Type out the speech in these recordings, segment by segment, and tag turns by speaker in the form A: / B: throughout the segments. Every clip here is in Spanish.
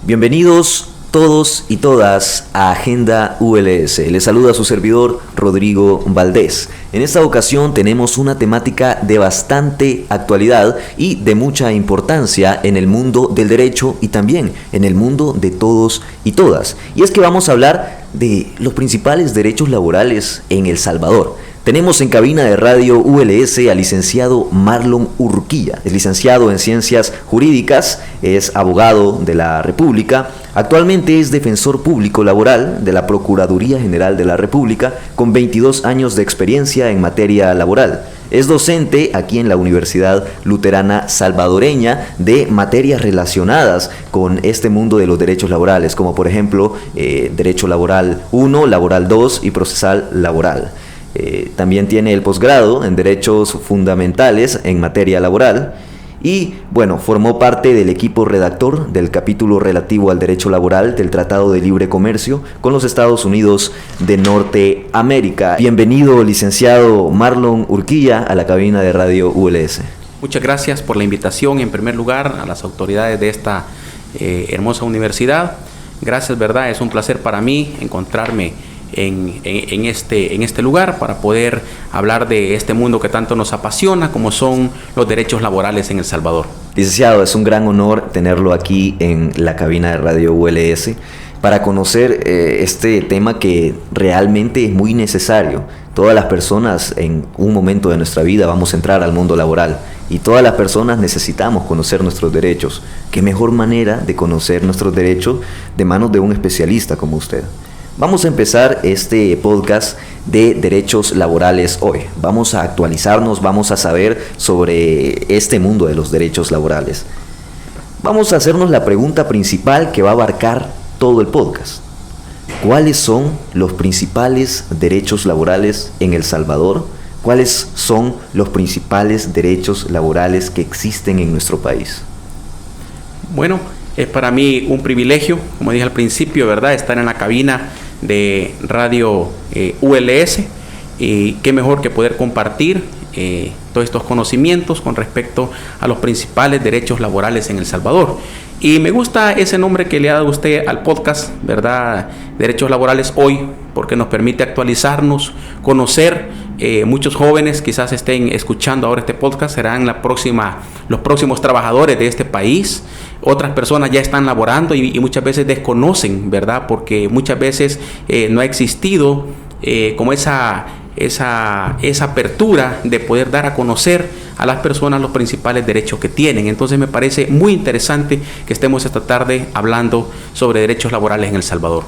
A: Bienvenidos todos y todas a Agenda ULS. Les saluda su servidor Rodrigo Valdés. En esta ocasión tenemos una temática de bastante actualidad y de mucha importancia en el mundo del derecho y también en el mundo de todos y todas. Y es que vamos a hablar de los principales derechos laborales en El Salvador. Tenemos en cabina de radio ULS al licenciado Marlon Urquilla. Es licenciado en Ciencias Jurídicas, es abogado de la República. Actualmente es defensor público laboral de la Procuraduría General de la República con 22 años de experiencia en materia laboral. Es docente aquí en la Universidad Luterana Salvadoreña de materias relacionadas con este mundo de los derechos laborales, como por ejemplo Derecho Laboral 1, Laboral 2 y Procesal Laboral. También tiene el posgrado en Derechos Fundamentales en materia laboral y, bueno, formó parte del equipo redactor del capítulo relativo al derecho laboral del Tratado de Libre Comercio con los Estados Unidos de Norteamérica. Bienvenido, licenciado Marlon Urquilla, a la cabina de radio ULS.
B: Muchas gracias por la invitación, en primer lugar, a las autoridades de esta hermosa universidad. Gracias, ¿verdad? Es un placer para mí encontrarme en este lugar para poder hablar de este mundo que tanto nos apasiona, como son los derechos laborales en El Salvador.
A: Licenciado, es un gran honor tenerlo aquí en la cabina de radio ULS para conocer este tema que realmente es muy necesario. Todas las personas en un momento de nuestra vida vamos a entrar al mundo laboral y todas las personas necesitamos conocer nuestros derechos. ¿Qué mejor manera de conocer nuestros derechos de manos de un especialista como usted? Vamos a empezar este podcast de derechos laborales hoy. Vamos a actualizarnos, vamos a saber sobre este mundo de los derechos laborales. Vamos a hacernos la pregunta principal que va a abarcar todo el podcast. ¿Cuáles son los principales derechos laborales en El Salvador? ¿Cuáles son los principales derechos laborales que existen en nuestro país?
B: Bueno, es para mí un privilegio, como dije al principio, ¿verdad?, estar en la cabina de radio ULS, y qué mejor que poder compartir todos estos conocimientos con respecto a los principales derechos laborales en El Salvador. Y me gusta ese nombre que le ha dado usted al podcast, ¿verdad?, Derechos Laborales Hoy, porque nos permite actualizarnos, conocer. Muchos jóvenes quizás estén escuchando ahora este podcast, serán los próximos trabajadores de este país. Otras personas ya están laborando y muchas veces desconocen, ¿verdad?, porque muchas veces no ha existido como esa apertura de poder dar a conocer a las personas los principales derechos que tienen. Entonces me parece muy interesante que estemos esta tarde hablando sobre derechos laborales en El Salvador.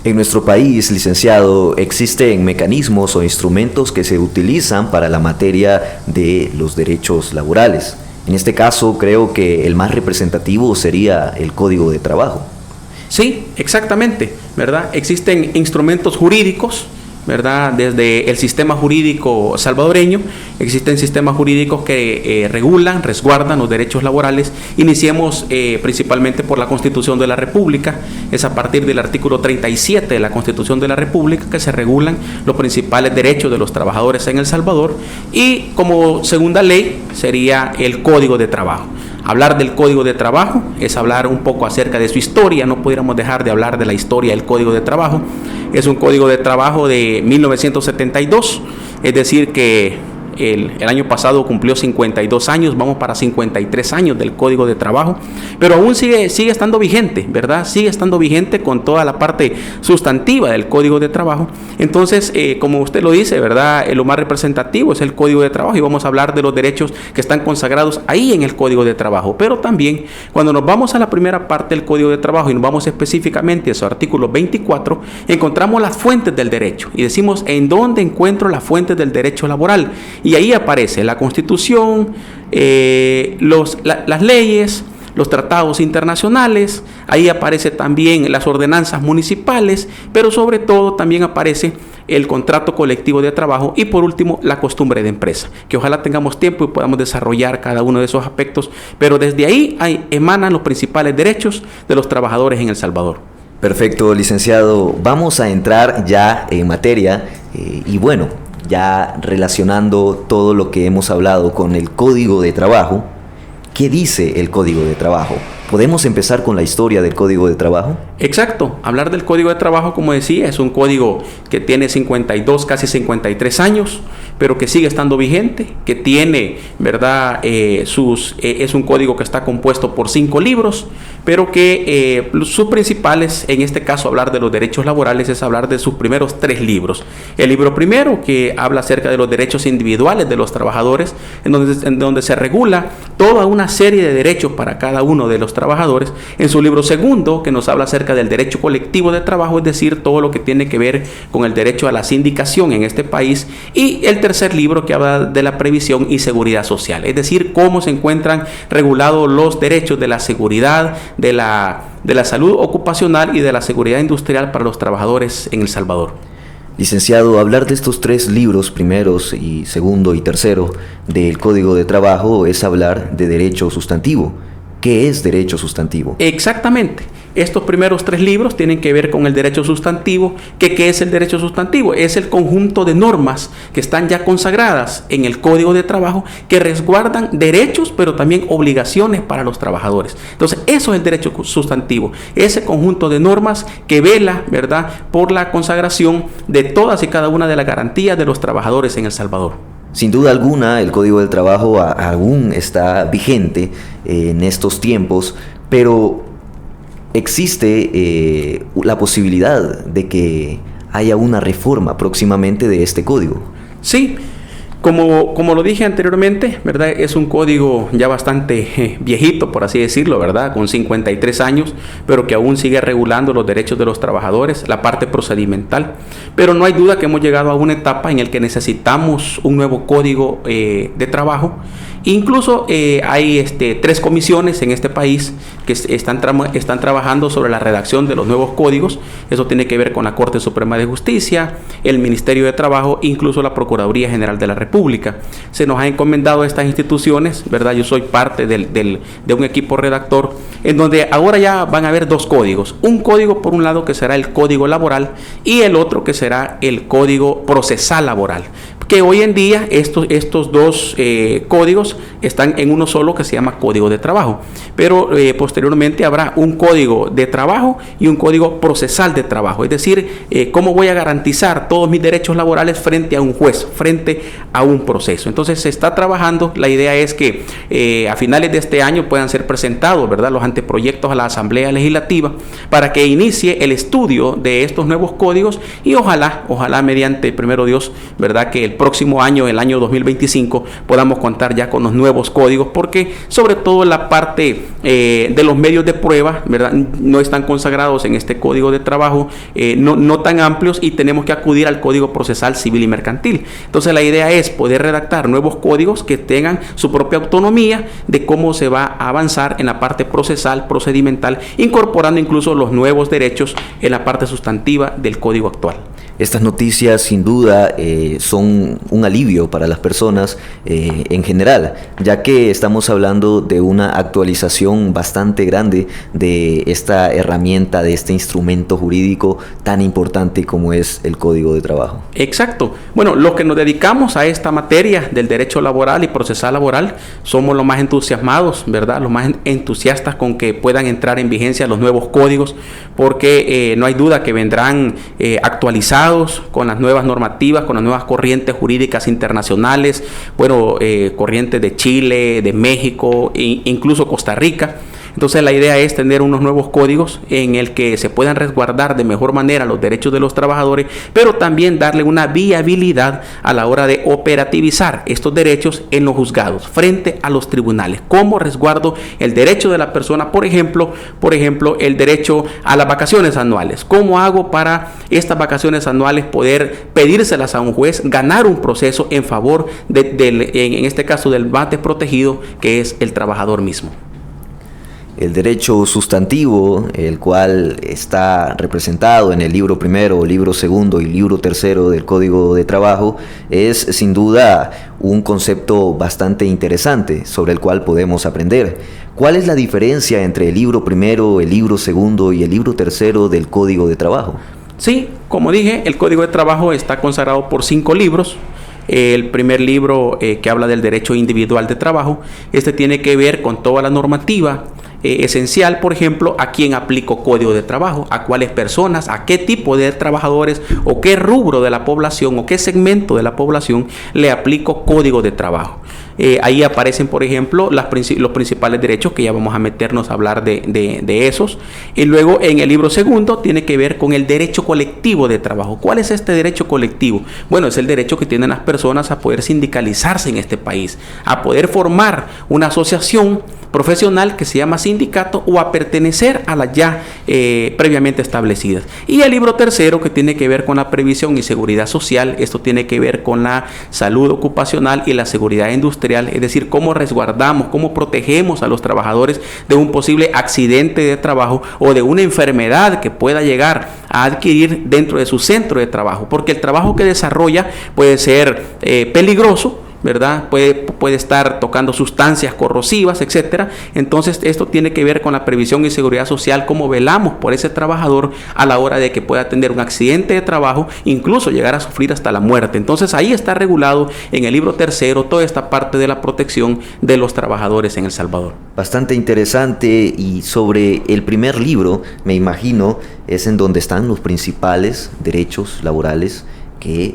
A: En nuestro país, licenciado, existen mecanismos o instrumentos que se utilizan para la materia de los derechos laborales. En este caso, creo que el más representativo sería el Código de Trabajo.
B: Sí, exactamente, ¿verdad? Existen instrumentos jurídicos, ¿verdad? Desde el sistema jurídico salvadoreño, existen sistemas jurídicos que regulan, resguardan los derechos laborales. Iniciemos principalmente por la Constitución de la República. Es a partir del artículo 37 de la Constitución de la República que se regulan los principales derechos de los trabajadores en El Salvador, y como segunda ley sería el Código de Trabajo. Hablar del Código de Trabajo es hablar un poco acerca de su historia. No pudiéramos dejar de hablar de la historia del Código de Trabajo. Es un Código de Trabajo de 1972, es decir que el año pasado cumplió 52 años, vamos para 53 años del Código de Trabajo, pero aún sigue estando vigente, ¿verdad? Sigue estando vigente con toda la parte sustantiva del Código de Trabajo. Entonces, como usted lo dice, ¿verdad?, lo más representativo es el Código de Trabajo, y vamos a hablar de los derechos que están consagrados ahí en el Código de Trabajo. Pero también, cuando nos vamos a la primera parte del Código de Trabajo y nos vamos específicamente a su artículo 24, encontramos las fuentes del derecho y decimos: ¿en dónde encuentro las fuentes del derecho laboral? Y ahí aparece la Constitución, las leyes, los tratados internacionales, ahí aparece también las ordenanzas municipales, pero sobre todo también aparece el contrato colectivo de trabajo y por último la costumbre de empresa, que ojalá tengamos tiempo y podamos desarrollar cada uno de esos aspectos, pero desde ahí emanan los principales derechos de los trabajadores en El Salvador.
A: Perfecto, licenciado. Vamos a entrar ya en materia y bueno, ya relacionando todo lo que hemos hablado con el Código de Trabajo. ¿Qué dice el Código de Trabajo? ¿Podemos empezar con la historia del Código de Trabajo?
B: Exacto. Hablar del Código de Trabajo, como decía, es un código que tiene 52, casi 53 años, pero que sigue estando vigente, que tiene, ¿verdad? Es un código que está compuesto por 5 libros, pero que sus principales, en este caso hablar de los derechos laborales, es hablar de sus primeros 3 libros. El libro primero, que habla acerca de los derechos individuales de los trabajadores, en donde se regula toda una serie de derechos para cada uno de los trabajadores. En su libro segundo, que nos habla acerca del derecho colectivo de trabajo, es decir, todo lo que tiene que ver con el derecho a la sindicación en este país. Y el tercer libro, que habla de la previsión y seguridad social, es decir, cómo se encuentran regulados los derechos de la seguridad, de la salud ocupacional y de la seguridad industrial para los trabajadores en El Salvador.
A: Licenciado, hablar de estos 3 libros, primeros y segundo y tercero, del Código de Trabajo es hablar de derecho sustantivo. ¿Qué es derecho sustantivo?
B: Exactamente. Estos primeros 3 libros tienen que ver con el derecho sustantivo. ¿Qué es el derecho sustantivo? Es el conjunto de normas que están ya consagradas en el Código de Trabajo que resguardan derechos, pero también obligaciones para los trabajadores. Entonces, eso es el derecho sustantivo. Ese conjunto de normas que vela, ¿verdad?, por la consagración de todas y cada una de las garantías de los trabajadores en El Salvador.
A: Sin duda alguna, el Código del Trabajo aún está vigente en estos tiempos, pero existe la posibilidad de que haya una reforma próximamente de este código.
B: Sí, como lo dije anteriormente, ¿verdad? Es un código ya bastante viejito, por así decirlo, ¿verdad? Con 53 años, pero que aún sigue regulando los derechos de los trabajadores, la parte procedimental. Pero no hay duda que hemos llegado a una etapa en la que necesitamos un nuevo código de trabajo. Incluso hay 3 comisiones en este país que están trabajando sobre la redacción de los nuevos códigos. Eso tiene que ver con la Corte Suprema de Justicia, el Ministerio de Trabajo, incluso la Procuraduría General de la República. Se nos ha encomendado a estas instituciones, ¿verdad? Yo soy parte de un equipo redactor en donde ahora ya van a haber 2 códigos. Un código, por un lado, que será el Código Laboral, y el otro que será el Código Procesal Laboral, que hoy en día estos 2 códigos están en uno solo, que se llama Código de Trabajo, pero posteriormente habrá un Código de Trabajo y un Código Procesal de Trabajo, es decir, cómo voy a garantizar todos mis derechos laborales frente a un juez, frente a un proceso. Entonces se está trabajando. La idea es que a finales de este año puedan ser presentados, ¿verdad?, los anteproyectos a la Asamblea Legislativa para que inicie el estudio de estos nuevos códigos, y ojalá mediante, primero Dios, ¿verdad?, que el próximo año, el año 2025, podamos contar ya con los nuevos códigos, porque sobre todo la parte de los medios de prueba, ¿verdad?, no están consagrados en este Código de Trabajo, no tan amplios, y tenemos que acudir al Código Procesal Civil y Mercantil. Entonces la idea es poder redactar nuevos códigos que tengan su propia autonomía de cómo se va a avanzar en la parte procesal, procedimental, incorporando incluso los nuevos derechos en la parte sustantiva del código actual.
A: Estas noticias sin duda son un alivio para las personas en general, ya que estamos hablando de una actualización bastante grande de esta herramienta, de este instrumento jurídico tan importante como es el Código de Trabajo.
B: Exacto. Bueno, los que nos dedicamos a esta materia del derecho laboral y procesal laboral somos los más entusiasmados, ¿verdad?, los más entusiastas con que puedan entrar en vigencia los nuevos códigos, porque no hay duda que vendrán actualizados con las nuevas normativas, con las nuevas corrientes jurídicas internacionales, bueno, corrientes de Chile, de México, e incluso Costa Rica. Entonces la idea es tener unos nuevos códigos en el que se puedan resguardar de mejor manera los derechos de los trabajadores, pero también darle una viabilidad a la hora de operativizar estos derechos en los juzgados, frente a los tribunales. ¿Cómo resguardo el derecho de la persona? Por ejemplo, el derecho a las vacaciones anuales. ¿Cómo hago para estas vacaciones anuales poder pedírselas a un juez, ganar un proceso en favor en este caso del más desprotegido, que es el trabajador mismo?
A: El derecho sustantivo, el cual está representado en el libro primero, libro segundo y libro tercero del Código de Trabajo, es sin duda un concepto bastante interesante sobre el cual podemos aprender. ¿Cuál es la diferencia entre el libro primero, el libro segundo y el libro tercero del Código de Trabajo?
B: Sí, como dije, el Código de Trabajo está consagrado por 5 libros. El primer libro que habla del derecho individual de trabajo, tiene que ver con toda la normativa esencial, por ejemplo, a quién aplico código de trabajo, a cuáles personas, a qué tipo de trabajadores o qué rubro de la población o qué segmento de la población le aplico código de trabajo. Ahí aparecen, por ejemplo, los principales derechos, que ya vamos a meternos a hablar de esos. Y luego en el libro segundo tiene que ver con el derecho colectivo de trabajo. ¿Cuál es este derecho colectivo? Bueno, es el derecho que tienen las personas a poder sindicalizarse en este país, a poder formar una asociación profesional que se llama sindicato o a pertenecer a las ya previamente establecidas. Y el libro tercero, que tiene que ver con la previsión y seguridad social. Esto tiene que ver con la salud ocupacional y la seguridad industrial, es decir, cómo resguardamos, cómo protegemos a los trabajadores de un posible accidente de trabajo o de una enfermedad que pueda llegar a adquirir dentro de su centro de trabajo, porque el trabajo que desarrolla puede ser peligroso, ¿verdad? Puede estar tocando sustancias corrosivas, etcétera. Entonces, esto tiene que ver con la previsión y seguridad social, cómo velamos por ese trabajador a la hora de que pueda tener un accidente de trabajo, incluso llegar a sufrir hasta la muerte. Entonces, ahí está regulado en el libro tercero toda esta parte de la protección de los trabajadores en El Salvador.
A: Bastante interesante. Y sobre el primer libro, me imagino, es en donde están los principales derechos laborales que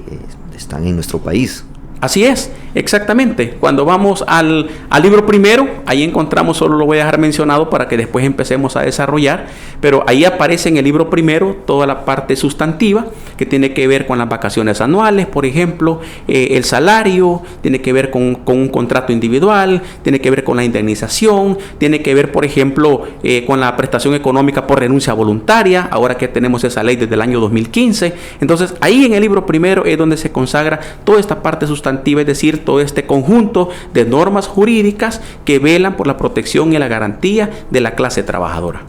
A: están en nuestro país.
B: Así es, exactamente. Cuando vamos al libro primero, ahí encontramos, solo lo voy a dejar mencionado para que después empecemos a desarrollar, pero ahí aparece en el libro primero toda la parte sustantiva que tiene que ver con las vacaciones anuales, por ejemplo, el salario, tiene que ver con un contrato individual, tiene que ver con la indemnización, tiene que ver, por ejemplo, con la prestación económica por renuncia voluntaria, ahora que tenemos esa ley desde el año 2015. Entonces, ahí en el libro primero es donde se consagra toda esta parte sustantiva, es decir, todo este conjunto de normas jurídicas que velan por la protección y la garantía de la clase trabajadora.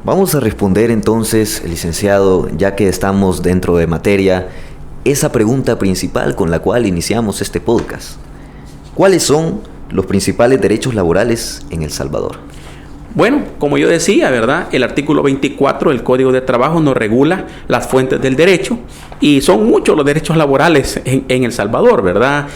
A: Vamos a responder entonces, licenciado, ya que estamos dentro de materia, esa pregunta principal con la cual iniciamos este podcast. ¿Cuáles son los principales derechos laborales en El Salvador?
B: Bueno, como yo decía, ¿verdad? El artículo 24 del Código de Trabajo nos regula las fuentes del derecho y son muchos los derechos laborales en El Salvador, ¿verdad?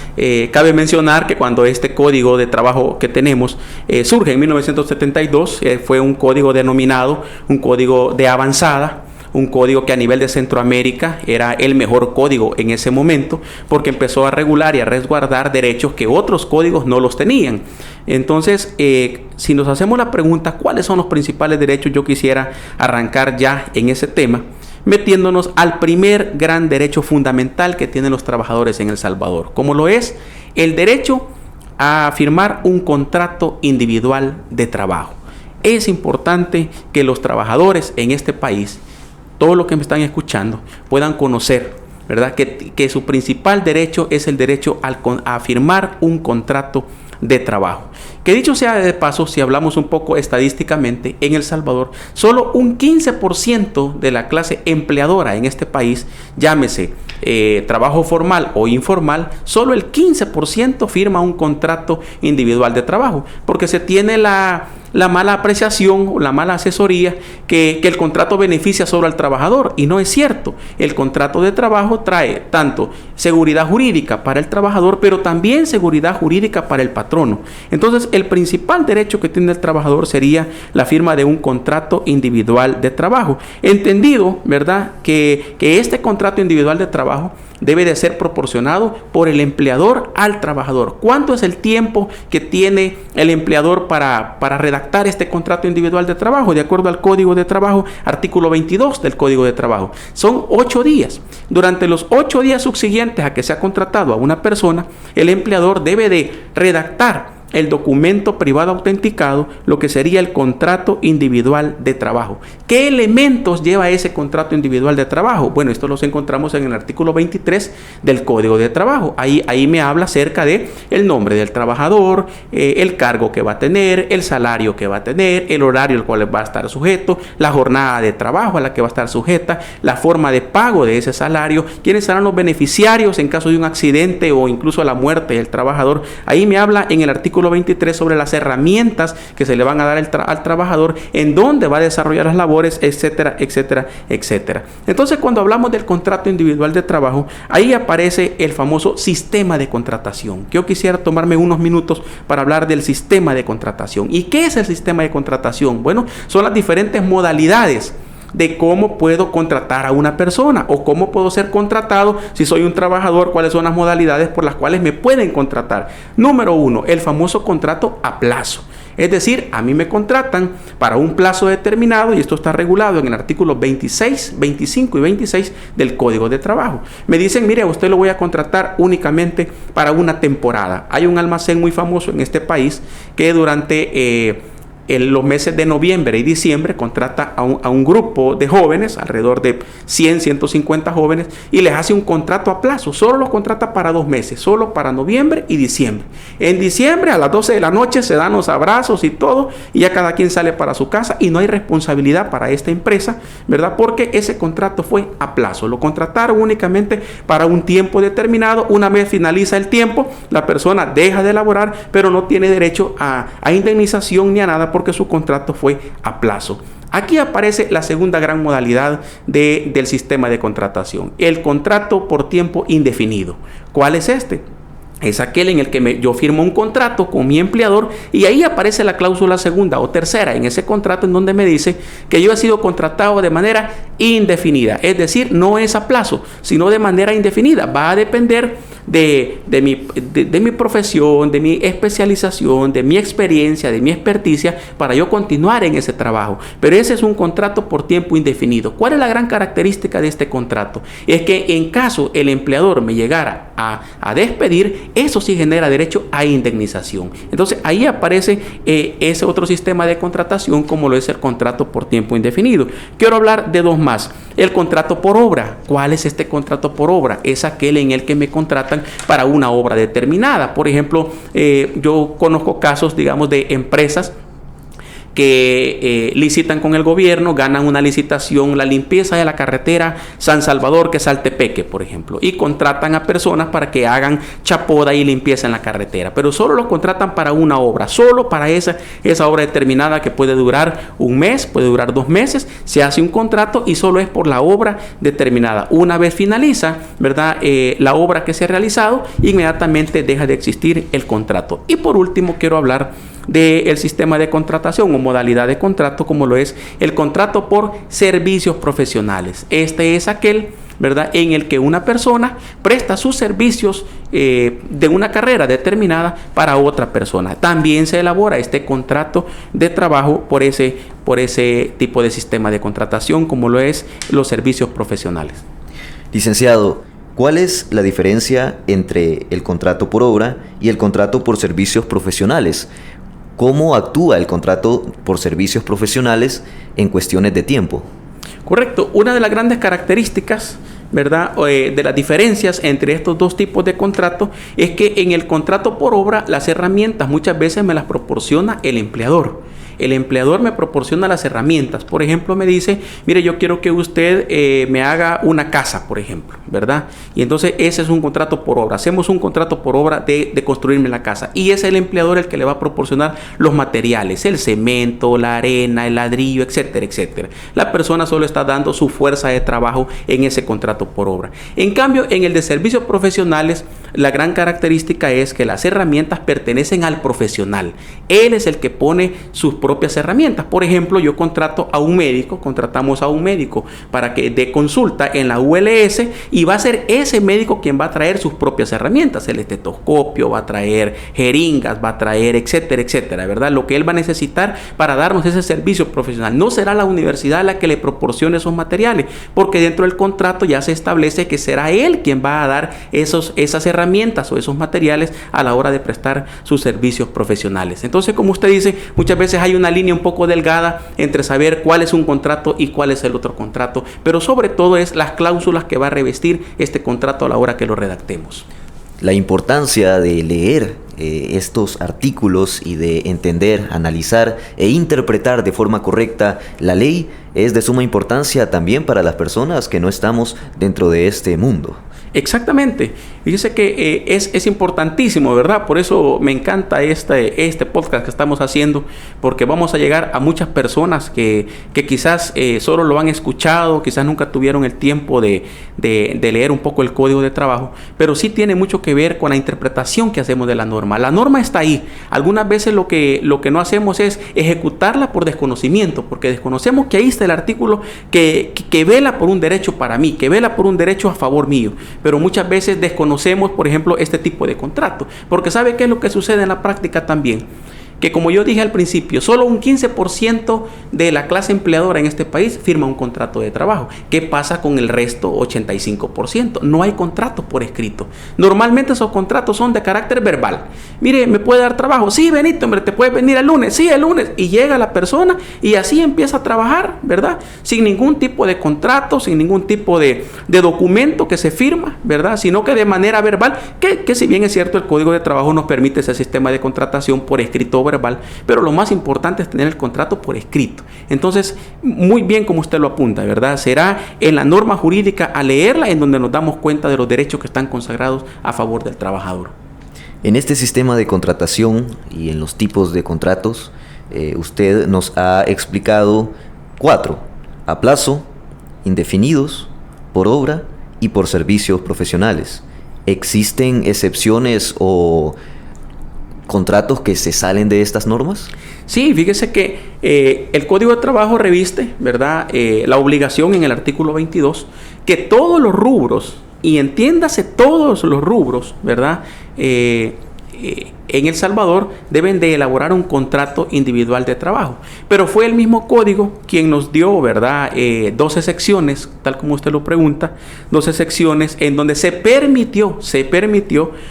B: Cabe mencionar que cuando este Código de Trabajo que tenemos surge en 1972, fue un código denominado un código de avanzada, un código que a nivel de Centroamérica era el mejor código en ese momento, porque empezó a regular y a resguardar derechos que otros códigos no los tenían. Entonces, si nos hacemos la pregunta, ¿cuáles son los principales derechos? Yo quisiera arrancar ya en ese tema, metiéndonos al primer gran derecho fundamental que tienen los trabajadores en El Salvador, como lo es el derecho a firmar un contrato individual de trabajo. Es importante que los trabajadores en este país, todos los que me están escuchando, puedan conocer, ¿verdad?, que su principal derecho es el derecho a firmar un contrato de trabajo. Que dicho sea de paso, si hablamos un poco estadísticamente, en El Salvador, solo un 15% de la clase empleadora en este país, llámese trabajo formal o informal, solo el 15% firma un contrato individual de trabajo, porque se tiene la mala apreciación o la mala asesoría que el contrato beneficia solo al trabajador, y no es cierto. El contrato de trabajo trae tanto seguridad jurídica para el trabajador, pero también seguridad jurídica para el patrono. Entonces, el principal derecho que tiene el trabajador sería la firma de un contrato individual de trabajo. Entendido, ¿verdad?, que este contrato individual de trabajo debe de ser proporcionado por el empleador al trabajador. ¿Cuánto es el tiempo que tiene el empleador para redactar este contrato individual de trabajo? De acuerdo al Código de Trabajo, artículo 22 del Código de Trabajo. Son 8 días. Durante los 8 días subsiguientes a que se ha contratado a una persona, el empleador debe de redactar el documento privado autenticado, lo que sería el contrato individual de trabajo. ¿Qué elementos lleva ese contrato individual de trabajo? Bueno, esto los encontramos en el artículo 23 del Código de Trabajo. Ahí me habla acerca de el nombre del trabajador, el cargo que va a tener, el salario que va a tener, el horario al cual va a estar sujeto, la jornada de trabajo a la que va a estar sujeta, la forma de pago de ese salario, quiénes serán los beneficiarios en caso de un accidente o incluso la muerte del trabajador. Ahí me habla en el artículo artículo 23 sobre las herramientas que se le van a dar al trabajador, en dónde va a desarrollar las labores, etcétera, etcétera, etcétera. Entonces, cuando hablamos del contrato individual de trabajo, ahí aparece el famoso sistema de contratación. Yo quisiera tomarme unos minutos para hablar del sistema de contratación. ¿Y qué es el sistema de contratación? Bueno, son las diferentes modalidades de cómo puedo contratar a una persona o cómo puedo ser contratado si soy un trabajador, cuáles son las modalidades por las cuales me pueden contratar. Número 1, el famoso contrato a plazo. Es decir, a mí me contratan para un plazo determinado y esto está regulado en el artículo 26, 25 y 26 del Código de Trabajo. Me dicen, mire, a usted lo voy a contratar únicamente para una temporada. Hay un almacén muy famoso en este país que durante en los meses de noviembre y diciembre contrata a un grupo de jóvenes, alrededor de 100, 150 jóvenes, y les hace un contrato a plazo. Solo los contrata para 2 meses, solo para noviembre y diciembre. En diciembre a las 12 de la noche se dan los abrazos y todo, y ya cada quien sale para su casa y no hay responsabilidad para esta empresa, ¿verdad? Porque ese contrato fue a plazo. Lo contrataron únicamente para un tiempo determinado. Una vez finaliza el tiempo, la persona deja de laborar, pero no tiene derecho a indemnización ni a nada, porque su contrato fue a plazo. Aquí aparece la segunda gran modalidad del sistema de contratación, el contrato por tiempo indefinido. ¿Cuál es este? Es aquel en el que yo firmo un contrato con mi empleador y ahí aparece la cláusula segunda o tercera en ese contrato, en donde me dice que yo he sido contratado de manera indefinida. Es decir, no es a plazo, sino de manera indefinida. Va a depender de mi profesión, de mi especialización, de mi experiencia, de mi experticia, para yo continuar en ese trabajo. Pero ese es un contrato por tiempo indefinido. ¿Cuál es la gran característica de este contrato? Es que en caso el empleador me llegara a despedir, eso sí genera derecho a indemnización. Entonces ahí aparece ese otro sistema de contratación, como lo es el contrato por tiempo indefinido. Quiero hablar de dos más. El contrato por obra. ¿Cuál es este contrato por obra? Es aquel en el que me contratan para una obra determinada. Por ejemplo, yo conozco casos, digamos, de empresas que licitan con el gobierno, ganan una licitación, la limpieza de la carretera San Salvador, que es Saltepeque, por ejemplo, y contratan a personas para que hagan chapoda y limpieza en la carretera, pero solo lo contratan para una obra, solo para esa obra determinada, que puede durar 1 mes, puede durar 2 meses, se hace un contrato y solo es por la obra determinada. Una vez finaliza, ¿verdad?, la obra que se ha realizado, inmediatamente deja de existir el contrato. Y por último, quiero hablar del sistema de contratación o modalidad de contrato, como lo es el contrato por servicios profesionales. Este es aquel, ¿verdad?, en el que una persona presta sus servicios de una carrera determinada para otra persona. También se elabora este contrato de trabajo por ese tipo de sistema de contratación, como lo es los servicios profesionales.
A: Licenciado, ¿cuál es la diferencia entre el contrato por obra y el contrato por servicios profesionales? ¿Cómo actúa el contrato por servicios profesionales en cuestiones de tiempo?
B: Correcto. Una de las grandes características, ¿verdad?, de las diferencias entre estos dos tipos de contratos es que en el contrato por obra las herramientas muchas veces me las proporciona el empleador. El empleador me proporciona las herramientas. Por ejemplo, me dice, mire, yo quiero que usted me haga una casa, por ejemplo, ¿verdad? Y entonces ese es un contrato por obra. Hacemos un contrato por obra de construirme la casa. Y es el empleador el que le va a proporcionar los materiales, el cemento, la arena, el ladrillo, etcétera, etcétera. La persona solo está dando su fuerza de trabajo en ese contrato por obra. En cambio, en el de servicios profesionales, la gran característica es que las herramientas pertenecen al profesional. Él es el que pone sus propias herramientas. Por ejemplo, yo contratamos a un médico para que dé consulta en la ULS, y va a ser ese médico quien va a traer sus propias herramientas, el estetoscopio, va a traer jeringas, va a traer etcétera, etcétera, ¿verdad? Lo que él va a necesitar para darnos ese servicio profesional. No será la universidad la que le proporcione esos materiales, porque dentro del contrato ya se establece que será él quien va a dar esas herramientas o esos materiales a la hora de prestar sus servicios profesionales. Entonces, como usted dice, muchas veces hay una línea un poco delgada entre saber cuál es un contrato y cuál es el otro contrato, pero sobre todo es las cláusulas que va a revestir este contrato a la hora que lo redactemos.
A: La importancia de leer estos artículos y de entender, analizar e interpretar de forma correcta la ley es de suma importancia también para las personas que no estamos dentro de este mundo.
B: Exactamente. Fíjese que es importantísimo, ¿verdad? Por eso me encanta este podcast que estamos haciendo, porque vamos a llegar a muchas personas que quizás solo lo han escuchado, quizás nunca tuvieron el tiempo de leer un poco el Código de Trabajo, pero sí tiene mucho que ver con la interpretación que hacemos de la norma. La norma está ahí. Algunas veces lo que no hacemos es ejecutarla por desconocimiento, porque desconocemos que ahí está el artículo que vela por un derecho para mí, que vela por un derecho a favor mío. Pero muchas veces desconocemos, por ejemplo, este tipo de contrato. Porque ¿sabe qué es lo que sucede en la práctica también? Que como yo dije al principio, solo un 15% de la clase empleadora en este país firma un contrato de trabajo. ¿Qué pasa con el resto 85%? No hay contratos por escrito. Normalmente esos contratos son de carácter verbal. Mire, ¿me puede dar trabajo? Sí, Benito, hombre, ¿te puedes venir el lunes? Sí, el lunes. Y llega la persona y así empieza a trabajar, ¿verdad? Sin ningún tipo de contrato, sin ningún tipo de documento que se firma, ¿verdad? Sino que de manera verbal, que si bien es cierto, el Código de Trabajo nos permite ese sistema de contratación por escrito verbal, pero lo más importante es tener el contrato por escrito. Entonces, muy bien como usted lo apunta, ¿verdad? Será en la norma jurídica, a leerla, en donde nos damos cuenta de los derechos que están consagrados a favor del trabajador.
A: En este sistema de contratación y en los tipos de contratos, usted nos ha explicado 4: a plazo, indefinidos, por obra y por servicios profesionales. ¿Existen excepciones o contratos que se salen de estas normas?
B: Sí, fíjese que el Código de Trabajo reviste, ¿verdad?, la obligación en el artículo 22, que todos los rubros, y entiéndase todos los rubros, ¿verdad?, en El Salvador deben de elaborar un contrato individual de trabajo. Pero fue el mismo código quien nos dio, ¿verdad?, 12 secciones, tal como usted lo pregunta, 12 secciones en donde se permitió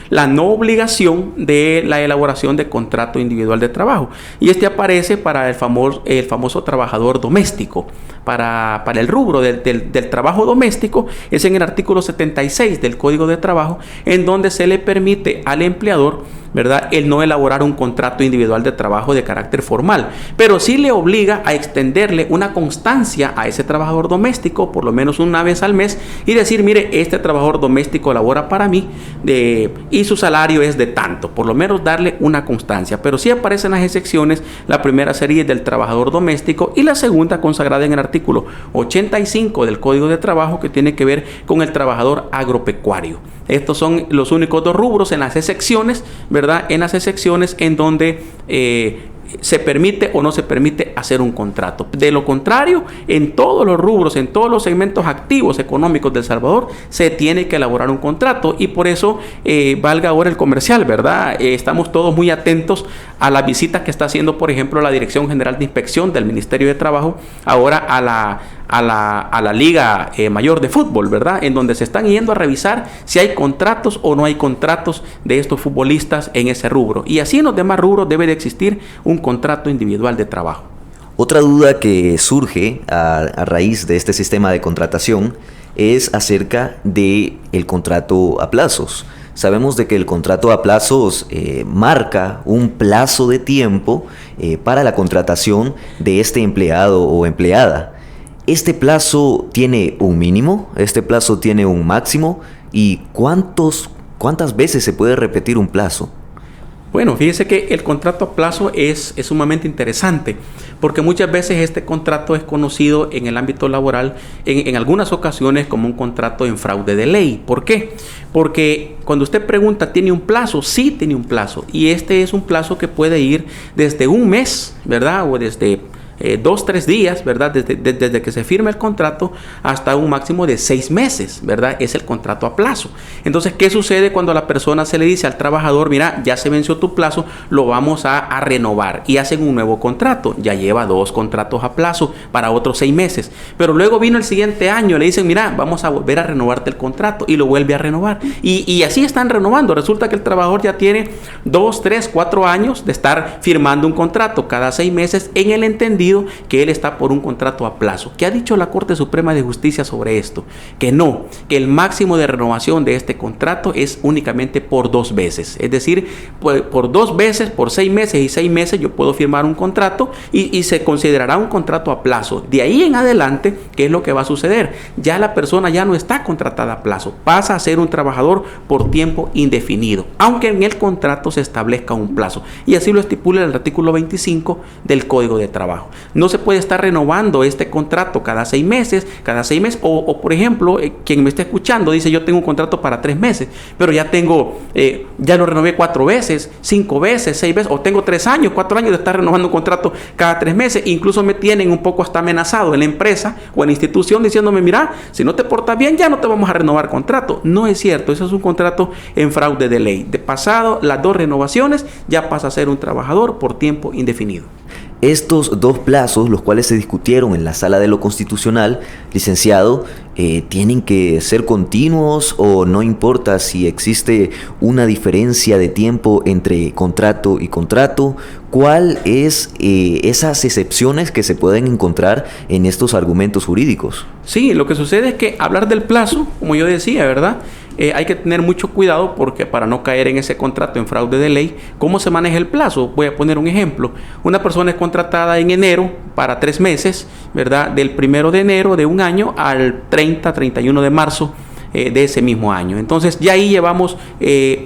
B: la no obligación de la elaboración de contrato individual de trabajo. Y este aparece para el famoso trabajador doméstico. Para el rubro del trabajo doméstico es en el artículo 76 del Código de Trabajo, en donde se le permite al empleador, ¿verdad?, el no elaborar un contrato individual de trabajo de carácter formal, pero sí le obliga a extenderle una constancia a ese trabajador doméstico, por lo menos una vez al mes, y decir, mire, este trabajador doméstico labora para mí y su salario es de tanto, por lo menos darle una constancia. Pero sí aparecen las excepciones. La primera serie del trabajador doméstico y la segunda consagrada en el artículo 85 del Código de Trabajo, que tiene que ver con el trabajador agropecuario. Estos son los únicos dos rubros en las excepciones, ¿verdad?, en las excepciones en donde se permite o no se permite hacer un contrato. De lo contrario, en todos los rubros, en todos los segmentos activos económicos de El Salvador, se tiene que elaborar un contrato. Y por eso, valga ahora el comercial, ¿verdad? Estamos todos muy atentos a la visita que está haciendo, por ejemplo, la Dirección General de Inspección del Ministerio de Trabajo, ahora a la Liga Mayor de Fútbol, ¿verdad?, en donde se están yendo a revisar si hay contratos o no hay contratos de estos futbolistas en ese rubro. Y así en los demás rubros debe de existir un contrato individual de trabajo.
A: Otra duda que surge a raíz de este sistema de contratación es acerca del contrato a plazos. Sabemos de que el contrato a plazos marca un plazo de tiempo para la contratación de este empleado o empleada. ¿Este plazo tiene un mínimo? ¿Este plazo tiene un máximo? ¿Y cuántas veces se puede repetir un plazo?
B: Bueno, fíjese que el contrato a plazo es sumamente interesante, porque muchas veces este contrato es conocido en el ámbito laboral en algunas ocasiones como un contrato en fraude de ley. ¿Por qué? Porque cuando usted pregunta, ¿tiene un plazo? Sí, tiene un plazo. Y este es un plazo que puede ir desde un mes, ¿verdad?, o desde 2-3 días, ¿verdad?, desde que se firma el contrato hasta un máximo de 6 meses, ¿verdad?, es el contrato a plazo. Entonces, ¿qué sucede cuando a la persona se le dice al trabajador, mira, ya se venció tu plazo, lo vamos a renovar, y hacen un nuevo contrato? Ya lleva 2 contratos a plazo para otros 6 meses, pero luego vino el siguiente año, le dicen, mira, vamos a volver a renovarte el contrato, y lo vuelve a renovar, y así están renovando. Resulta que el trabajador ya tiene 2, 3, 4 años de estar firmando un contrato cada 6 meses en el entendido indefinido, que él está por un contrato a plazo. ¿Qué ha dicho la Corte Suprema de Justicia sobre esto? Que no, que el máximo de renovación de este contrato es únicamente por 2 veces. Es decir, por 2 veces, por 6 meses y 6 meses yo puedo firmar un contrato y se considerará un contrato a plazo. De ahí en adelante, ¿qué es lo que va a suceder? Ya la persona ya no está contratada a plazo, pasa a ser un trabajador por tiempo indefinido, aunque en el contrato se establezca un plazo. Y así lo estipula el artículo 25 del Código de Trabajo. No se puede estar renovando este contrato cada 6 meses, o por ejemplo, quien me esté escuchando dice: yo tengo un contrato para 3 meses, pero ya lo renové 4 veces, 5 veces, 6 veces, o tengo 3 años, 4 años de estar renovando un contrato cada 3 meses. Incluso me tienen un poco hasta amenazado en la empresa o en la institución diciéndome: mira, si no te portas bien, ya no te vamos a renovar contrato. No es cierto, eso es un contrato en fraude de ley. De pasado las 2 renovaciones, ya pasa a ser un trabajador por tiempo indefinido.
A: Estos 2 plazos, los cuales se discutieron en la Sala de lo Constitucional, licenciado, ¿tienen que ser continuos o no importa si existe una diferencia de tiempo entre contrato y contrato? ¿Cuál es esas excepciones que se pueden encontrar en estos argumentos jurídicos?
B: Sí, lo que sucede es que hablar del plazo, como yo decía, ¿verdad? Hay que tener mucho cuidado porque para no caer en ese contrato en fraude de ley. ¿Cómo se maneja el plazo? Voy a poner un ejemplo. Una persona es contratada en enero para 3 meses, ¿verdad? Del 1 de enero de un año al 31 de marzo de ese mismo año. Entonces ya ahí llevamos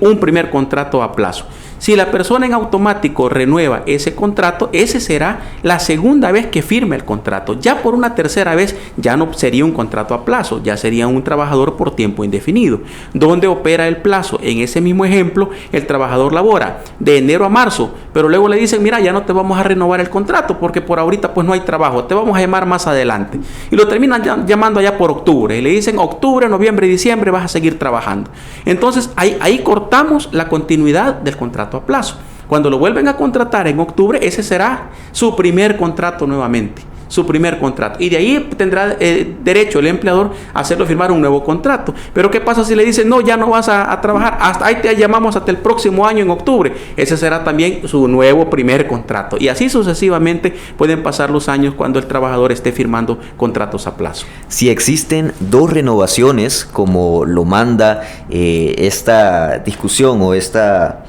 B: un primer contrato a plazo. Si la persona en automático renueva ese contrato, ese será la segunda vez que firme el contrato. Ya por una tercera vez ya no sería un contrato a plazo, ya sería un trabajador por tiempo indefinido. ¿Dónde opera el plazo? En ese mismo ejemplo, el trabajador labora de enero a marzo, pero luego le dicen: mira, ya no te vamos a renovar el contrato porque por ahorita pues no hay trabajo, te vamos a llamar más adelante. Y lo terminan llamando allá por octubre y le dicen: octubre, noviembre y diciembre vas a seguir trabajando. Entonces ahí cortamos la continuidad del contrato a plazo. Cuando lo vuelven a contratar en octubre, ese será su primer contrato nuevamente, su primer contrato, y de ahí tendrá derecho el empleador a hacerlo firmar un nuevo contrato. Pero ¿qué pasa si le dicen: no, ya no vas a trabajar, hasta ahí te llamamos hasta el próximo año en octubre? Ese será también su nuevo primer contrato, y así sucesivamente pueden pasar los años cuando el trabajador esté firmando contratos a plazo.
A: Si existen 2 renovaciones, como lo manda esta discusión o esta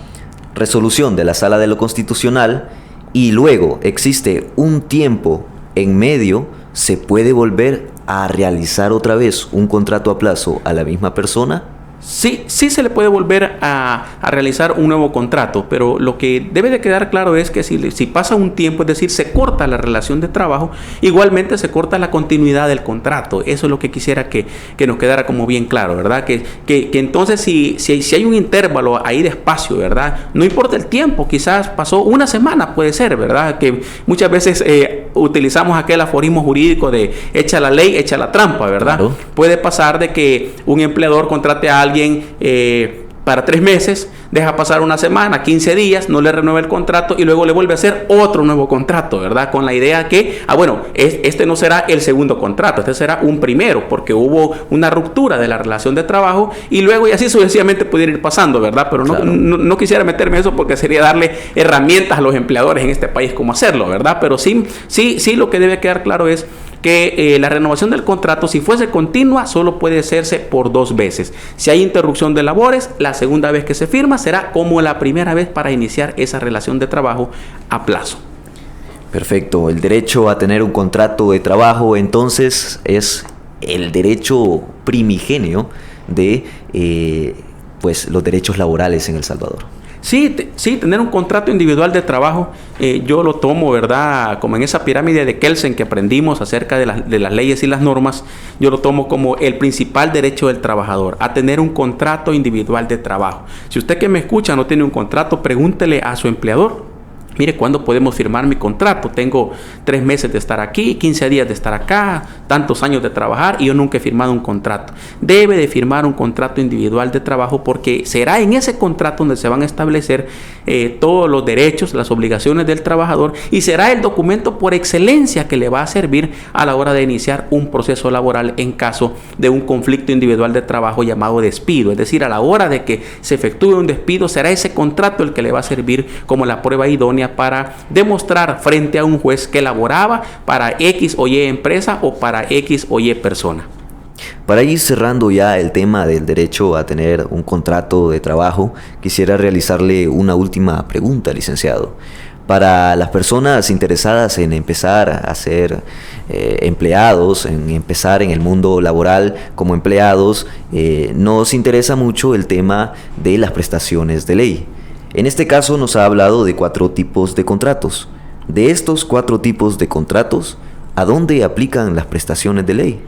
A: resolución de la Sala de lo Constitucional, y luego existe un tiempo en medio, ¿se puede volver a realizar otra vez un contrato a plazo a la misma persona?
B: Sí se le puede volver a realizar un nuevo contrato, pero lo que debe de quedar claro es que si pasa un tiempo, es decir, se corta la relación de trabajo, igualmente se corta la continuidad del contrato. Eso es lo que quisiera que nos quedara como bien claro, ¿verdad? Que entonces si hay un intervalo ahí de espacio, ¿verdad? No importa el tiempo, quizás pasó una semana, puede ser, ¿verdad? Que muchas veces utilizamos aquel aforismo jurídico de echa la ley, echa la trampa, ¿verdad? Claro. Puede pasar de que un empleador contrate a alguien para 3 meses, deja pasar una semana, 15 días, no le renueva el contrato y luego le vuelve a hacer otro nuevo contrato, ¿verdad? Con la idea que, este no será el segundo contrato, este será un primero, porque hubo una ruptura de la relación de trabajo y luego y así sucesivamente pudiera ir pasando, ¿verdad? Pero claro, no quisiera meterme en eso porque sería darle herramientas a los empleadores en este país cómo hacerlo, ¿verdad? Pero sí lo que debe quedar claro es que la renovación del contrato, si fuese continua, solo puede hacerse por 2 veces. Si hay interrupción de labores, la segunda vez que se firma será como la primera vez para iniciar esa relación de trabajo a plazo.
A: Perfecto. El derecho a tener un contrato de trabajo, entonces, es el derecho primigenio de los derechos laborales en El Salvador.
B: Sí, tener un contrato individual de trabajo, yo lo tomo, ¿verdad? Como en esa pirámide de Kelsen que aprendimos acerca de las leyes y las normas, yo lo tomo como el principal derecho del trabajador, a tener un contrato individual de trabajo. Si usted que me escucha no tiene un contrato, pregúntele a su empleador: mire, ¿cuándo podemos firmar mi contrato? Tengo 3 meses de estar aquí, 15 días de estar acá, tantos años de trabajar y yo nunca he firmado un contrato. Debe de firmar un contrato individual de trabajo porque será en ese contrato donde se van a establecer todos los derechos, las obligaciones del trabajador, y será el documento por excelencia que le va a servir a la hora de iniciar un proceso laboral en caso de un conflicto individual de trabajo llamado despido. Es decir, a la hora de que se efectúe un despido, será ese contrato el que le va a servir como la prueba idónea idónea para demostrar frente a un juez que laboraba para X o Y empresa o para X o Y persona.
A: Para ir cerrando ya el tema del derecho a tener un contrato de trabajo, quisiera realizarle una última pregunta, licenciado. Para las personas interesadas en empezar a ser empleados, en empezar en el mundo laboral como empleados, nos interesa mucho el tema de las prestaciones de ley. En este caso nos ha hablado de 4 tipos de contratos. De estos 4 tipos de contratos, ¿a dónde aplican las prestaciones de ley?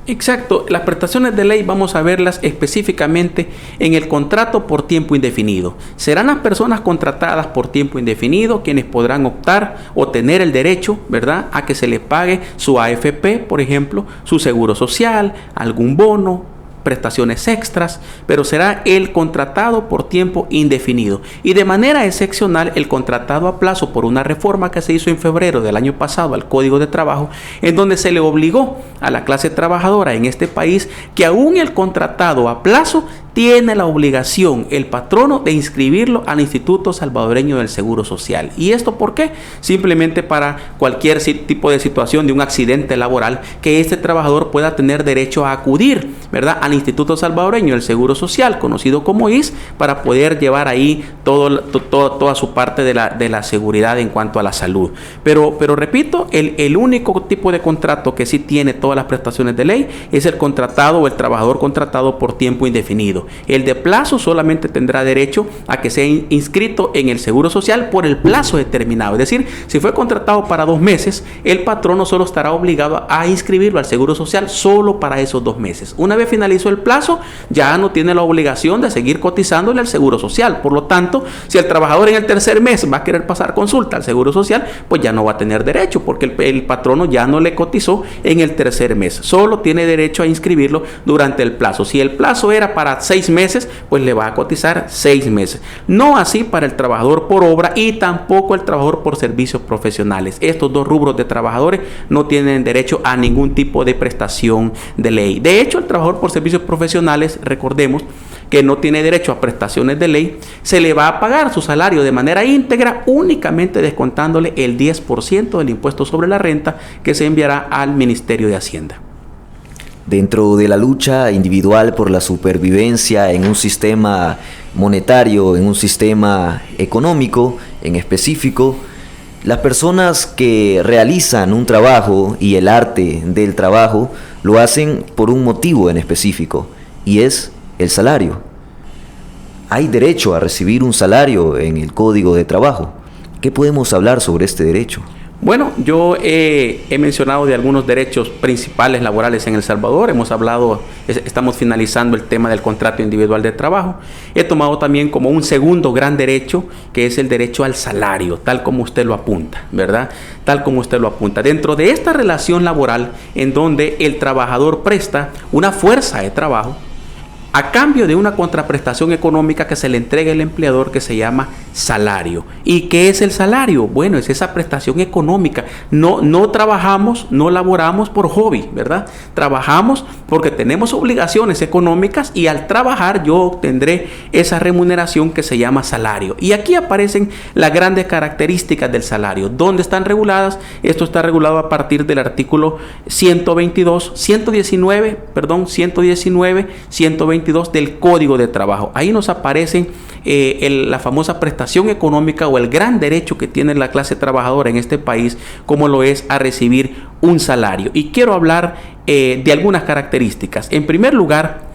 B: Exacto, las prestaciones de ley vamos a verlas específicamente en el contrato por tiempo indefinido. Serán las personas contratadas por tiempo indefinido quienes podrán optar o tener el derecho, ¿verdad?, a que se les pague su AFP, por ejemplo, su seguro social, algún bono, prestaciones extras, pero será el contratado por tiempo indefinido y de manera excepcional el contratado a plazo por una reforma que se hizo en febrero del año pasado al Código de Trabajo, en donde se le obligó a la clase trabajadora en este país que aún el contratado a plazo tiene la obligación, el patrono, de inscribirlo al Instituto Salvadoreño del Seguro Social. ¿Y esto por qué? Simplemente para cualquier tipo de situación de un accidente laboral que este trabajador pueda tener derecho a acudir, ¿verdad?, al Instituto Salvadoreño del Seguro Social, conocido como ISS, para poder llevar ahí toda su parte de la seguridad en cuanto a la salud. Pero repito, el único tipo de contrato que sí tiene todas las prestaciones de ley es el contratado o el trabajador contratado por tiempo indefinido. El de plazo solamente tendrá derecho a que sea inscrito en el Seguro Social por el plazo determinado. Es decir, si fue contratado para 2 meses, el patrono solo estará obligado a inscribirlo al Seguro Social solo para esos 2 meses. Una vez finalizó el plazo, ya no tiene la obligación de seguir cotizándole al Seguro Social. Por lo tanto, si el trabajador en el 3er mes va a querer pasar consulta al Seguro Social, pues ya no va a tener derecho porque el patrono ya no le cotizó en el 3er mes. Solo tiene derecho a inscribirlo durante el plazo. Si el plazo era para 6 meses, pues le va a cotizar 6 meses. No así para el trabajador por obra y tampoco el trabajador por servicios profesionales. Estos 2 rubros de trabajadores no tienen derecho a ningún tipo de prestación de ley. De hecho, el trabajador por servicios profesionales, recordemos que no tiene derecho a prestaciones de ley, se le va a pagar su salario de manera íntegra, únicamente descontándole el 10% del impuesto sobre la renta que se enviará al Ministerio de Hacienda.
A: Dentro de la lucha individual por la supervivencia en un sistema monetario, en un sistema económico en específico, las personas que realizan un trabajo y el arte del trabajo lo hacen por un motivo en específico, y es el salario. Hay derecho a recibir un salario en el Código de Trabajo. ¿Qué podemos hablar sobre este derecho?
B: Bueno, yo he mencionado de algunos derechos principales laborales en El Salvador. Hemos hablado, estamos finalizando el tema del contrato individual de trabajo. He tomado también como un segundo gran derecho, que es el derecho al salario, tal como usted lo apunta, ¿verdad? Tal como usted lo apunta. Dentro de esta relación laboral, en donde el trabajador presta una fuerza de trabajo, a cambio de una contraprestación económica que se le entrega al empleador, que se llama salario. ¿Y qué es el salario? Bueno, es esa prestación económica. No trabajamos, no laboramos por hobby, ¿verdad? Trabajamos porque tenemos obligaciones económicas y al trabajar yo obtendré esa remuneración que se llama salario. Y aquí aparecen las grandes características del salario. ¿Dónde están reguladas? Esto está regulado a partir del artículo 119 del Código de Trabajo. Ahí nos aparecen la famosa prestación económica o el gran derecho que tiene la clase trabajadora en este país, como lo es a recibir un salario. Y quiero hablar de algunas características. En primer lugar,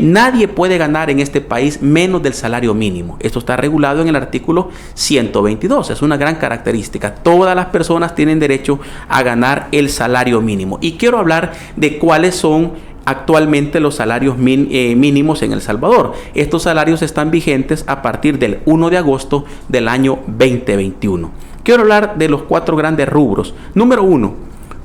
B: nadie puede ganar en este país menos del salario mínimo. Esto está regulado en el artículo 122. Es una gran característica. Todas las personas tienen derecho a ganar el salario mínimo. Y quiero hablar de cuáles son actualmente los salarios mínimos en El Salvador. Estos salarios están vigentes a partir del 1 de agosto del año 2021. Quiero hablar de los 4 grandes rubros. Número 1,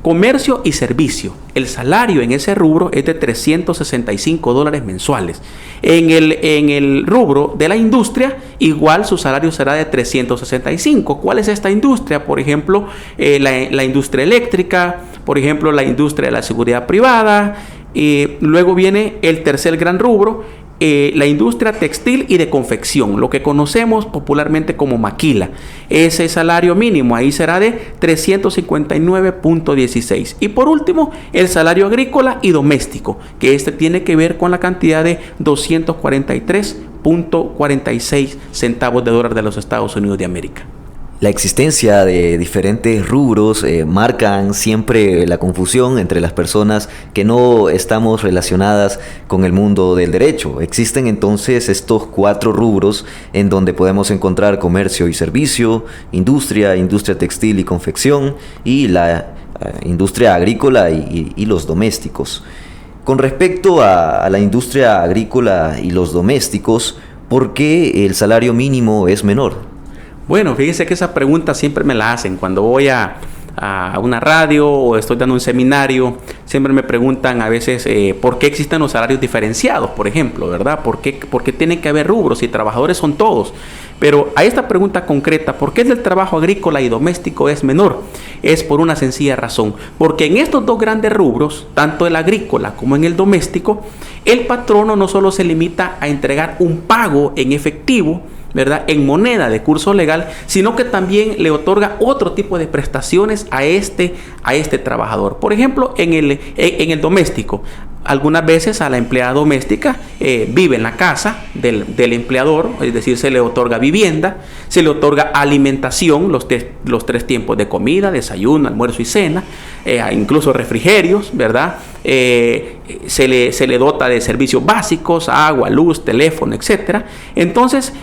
B: comercio y servicio. El salario en ese rubro es de $365 mensuales. En el rubro de la industria, igual su salario será de 365. ¿Cuál es esta industria? Por ejemplo, la industria eléctrica, por ejemplo, la industria de la seguridad privada. Luego viene el tercer gran rubro, la industria textil y de confección, lo que conocemos popularmente como maquila. Ese salario mínimo ahí será de 359.16. Y por último, el salario agrícola y doméstico, que este tiene que ver con la cantidad de 243.46 centavos de dólar de los Estados Unidos de América.
A: La existencia de diferentes rubros marcan siempre la confusión entre las personas que no estamos relacionadas con el mundo del derecho. Existen entonces estos 4 rubros en donde podemos encontrar comercio y servicio, industria textil y confección y la industria agrícola y los domésticos. Con respecto a la industria agrícola y los domésticos, ¿por qué el salario mínimo es menor?
B: Bueno, fíjese que esa pregunta siempre me la hacen cuando voy a una radio o estoy dando un seminario. Siempre me preguntan a veces por qué existen los salarios diferenciados, por ejemplo, ¿verdad? ¿Por qué tienen que haber rubros y trabajadores son todos? Pero a esta pregunta concreta, ¿por qué el del trabajo agrícola y doméstico es menor? Es por una sencilla razón, porque en estos 2 grandes rubros, tanto el agrícola como en el doméstico, el patrono no solo se limita a entregar un pago en efectivo, ¿verdad?, en moneda de curso legal, sino que también le otorga otro tipo de prestaciones a este trabajador. Por ejemplo, en el doméstico, algunas veces a la empleada doméstica vive en la casa del empleador, es decir, se le otorga vivienda, se le otorga alimentación, los 3 tiempos de comida, desayuno, almuerzo y cena, incluso refrigerios, ¿verdad? Se le dota de servicios básicos, agua, luz, teléfono, etcétera. Entonces,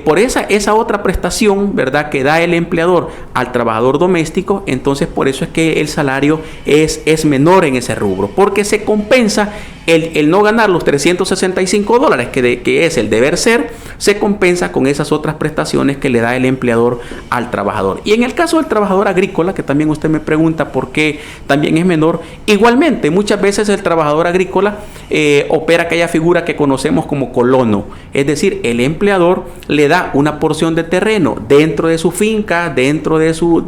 B: por esa otra prestación, ¿verdad?, que da el empleador al trabajador doméstico, entonces por eso es que el salario es menor en ese rubro, porque se compensa el no ganar los $365 que es el deber ser, se compensa con esas otras prestaciones que le da el empleador al trabajador. Y en el caso del trabajador agrícola, que también usted me pregunta por qué también es menor, igualmente muchas veces el trabajador agrícola opera aquella figura que conocemos como colono, es decir, el empleador le da una porción de terreno dentro de su finca, dentro de su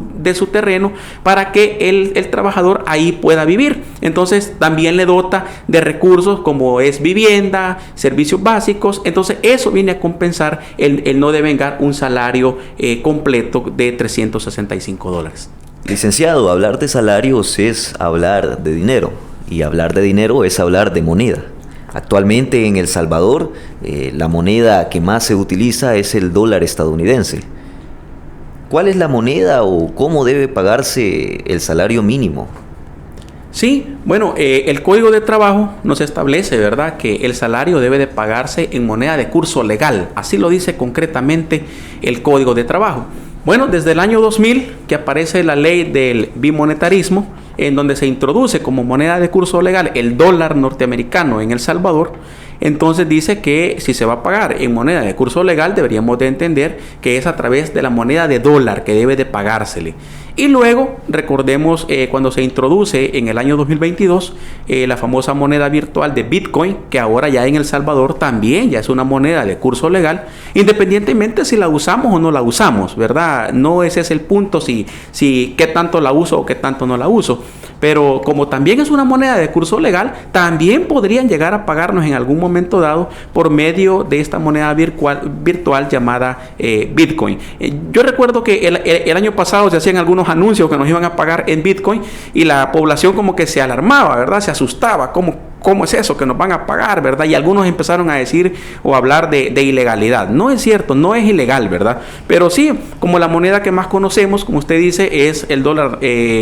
B: terreno, para que el trabajador ahí pueda vivir. Entonces también le dota de recursos como es vivienda, servicios básicos. Entonces eso viene a compensar el no devengar un salario completo de $365.
A: Licenciado, hablar de salarios es hablar de dinero, y hablar de dinero es hablar de moneda. Actualmente en El Salvador, la moneda que más se utiliza es el dólar estadounidense. ¿Cuál es la moneda o cómo debe pagarse el salario mínimo?
B: Sí, bueno, el Código de Trabajo nos establece, ¿verdad?, que el salario debe de pagarse en moneda de curso legal. Así lo dice concretamente el Código de Trabajo. Bueno, desde el año 2000 que aparece la ley del bimonetarismo, en donde se introduce como moneda de curso legal el dólar norteamericano en El Salvador. Entonces dice que si se va a pagar en moneda de curso legal, deberíamos de entender que es a través de la moneda de dólar que debe de pagársele. Y luego, recordemos cuando se introduce en el año 2022 la famosa moneda virtual de Bitcoin, que ahora ya en El Salvador también ya es una moneda de curso legal, independientemente si la usamos o no la usamos, ¿verdad? No ese es el punto, si qué tanto la uso o qué tanto no la uso. Pero como también es una moneda de curso legal, también podrían llegar a pagarnos en algún momento dado por medio de esta moneda virtual llamada Bitcoin. Yo recuerdo que el año pasado se hacían algunos anuncios que nos iban a pagar en Bitcoin y la población como que se alarmaba, ¿verdad? Se asustaba, ¿Cómo es eso que nos van a pagar, verdad? Y algunos empezaron a decir o hablar de ilegalidad. No es cierto, no es ilegal, ¿verdad? Pero sí, como la moneda que más conocemos, como usted dice, es el dólar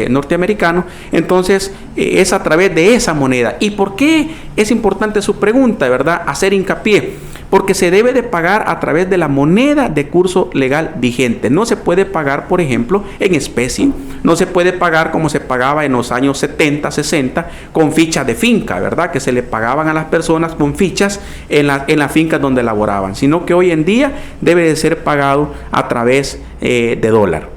B: norteamericano, entonces es a través de esa moneda. ¿Y por qué es importante su pregunta, verdad? Hacer hincapié. Porque se debe de pagar a través de la moneda de curso legal vigente. No se puede pagar, por ejemplo, en especie. No se puede pagar como se pagaba en los años 70, 60, con fichas de finca, ¿verdad? Que se le pagaban a las personas con fichas en la finca donde laboraban. Sino que hoy en día debe de ser pagado a través de dólar.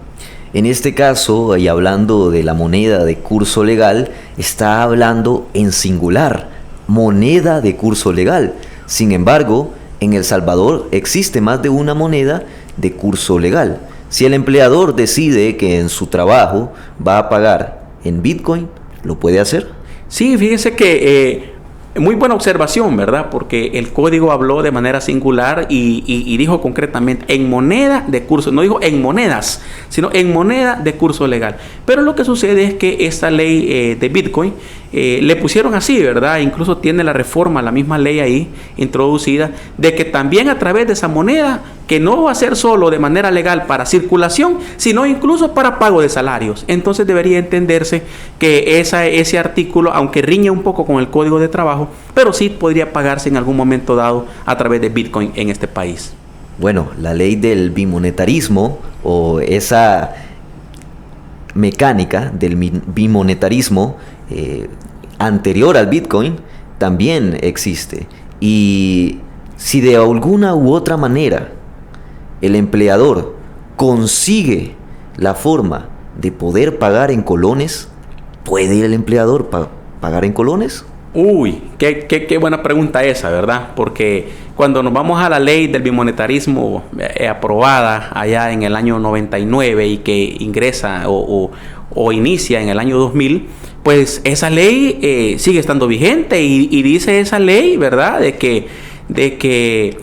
A: En este caso, y hablando de la moneda de curso legal, está hablando en singular, moneda de curso legal. Sin embargo, en El Salvador existe más de una moneda de curso legal. Si el empleador decide que en su trabajo va a pagar en Bitcoin, ¿lo puede hacer?
B: Sí, fíjese que Muy buena observación, ¿verdad? Porque el código habló de manera singular y dijo concretamente en moneda de curso, no dijo en monedas, sino en moneda de curso legal. Pero lo que sucede es que esta ley de Bitcoin le pusieron así, ¿verdad? Incluso tiene la reforma, la misma ley ahí introducida, de que también a través de esa moneda, que no va a ser solo de manera legal para circulación, sino incluso para pago de salarios. Entonces debería entenderse que ese artículo, aunque riñe un poco con el Código de Trabajo, pero sí podría pagarse en algún momento dado a través de Bitcoin en este país.
A: Bueno, la ley del bimonetarismo o esa mecánica del bimonetarismo anterior al Bitcoin también existe. Y si de alguna u otra manera el empleador consigue la forma de poder pagar en colones, ¿puede el empleador pagar en colones?
B: Uy, qué buena pregunta esa, ¿verdad? Porque cuando nos vamos a la ley del bimonetarismo aprobada allá en el año 99 y que ingresa o inicia en el año 2000, pues esa ley sigue estando vigente y dice esa ley, ¿verdad? De que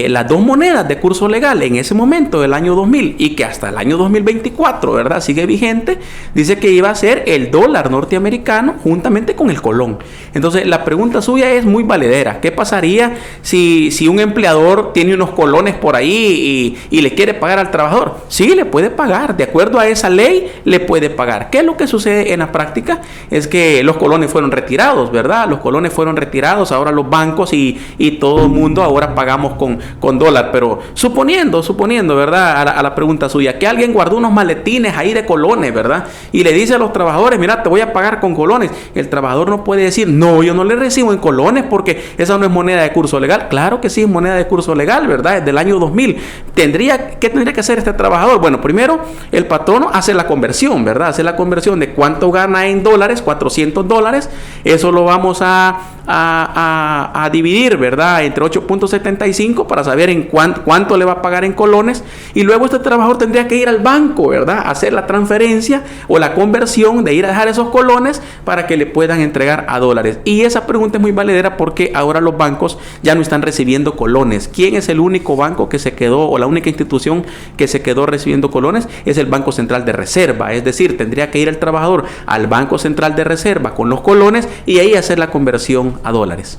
B: las dos monedas de curso legal en ese momento del año 2000 y que hasta el año 2024, ¿verdad? Sigue vigente, dice que iba a ser el dólar norteamericano juntamente con el colón. Entonces la pregunta suya es muy valedera. ¿Qué pasaría si un empleador tiene unos colones por ahí y le quiere pagar al trabajador? Sí, le puede pagar, de acuerdo a esa ley le puede pagar. ¿Qué es lo que sucede en la práctica? Es que los colones fueron retirados, ¿verdad? Los colones fueron retirados, ahora los bancos y todo el mundo ahora pagamos con dólar, pero suponiendo, ¿verdad? A la pregunta suya, que alguien guardó unos maletines ahí de colones, ¿verdad? Y le dice a los trabajadores, mira, te voy a pagar con colones. El trabajador no puede decir, no, yo no le recibo en colones porque esa no es moneda de curso legal. Claro que sí es moneda de curso legal, ¿verdad? Es del año 2000. ¿Qué tendría que hacer este trabajador? Bueno, primero, el patrono hace la conversión, ¿verdad? Hace la conversión de cuánto gana en dólares, $400. Eso lo vamos a dividir, ¿verdad? Entre 8.75 para saber en cuánto le va a pagar en colones, y luego este trabajador tendría que ir al banco, ¿verdad? Hacer la transferencia o la conversión de ir a dejar esos colones para que le puedan entregar a dólares. Y esa pregunta es muy valedera porque ahora los bancos ya no están recibiendo colones. ¿Quién es el único banco que se quedó o la única institución que se quedó recibiendo colones? Es el Banco Central de Reserva. Es decir, tendría que ir el trabajador al Banco Central de Reserva con los colones y ahí hacer la conversión a dólares.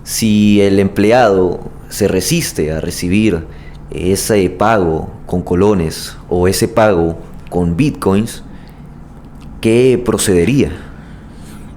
A: Si el empleado se resiste a recibir ese pago con colones o ese pago con bitcoins, ¿qué procedería?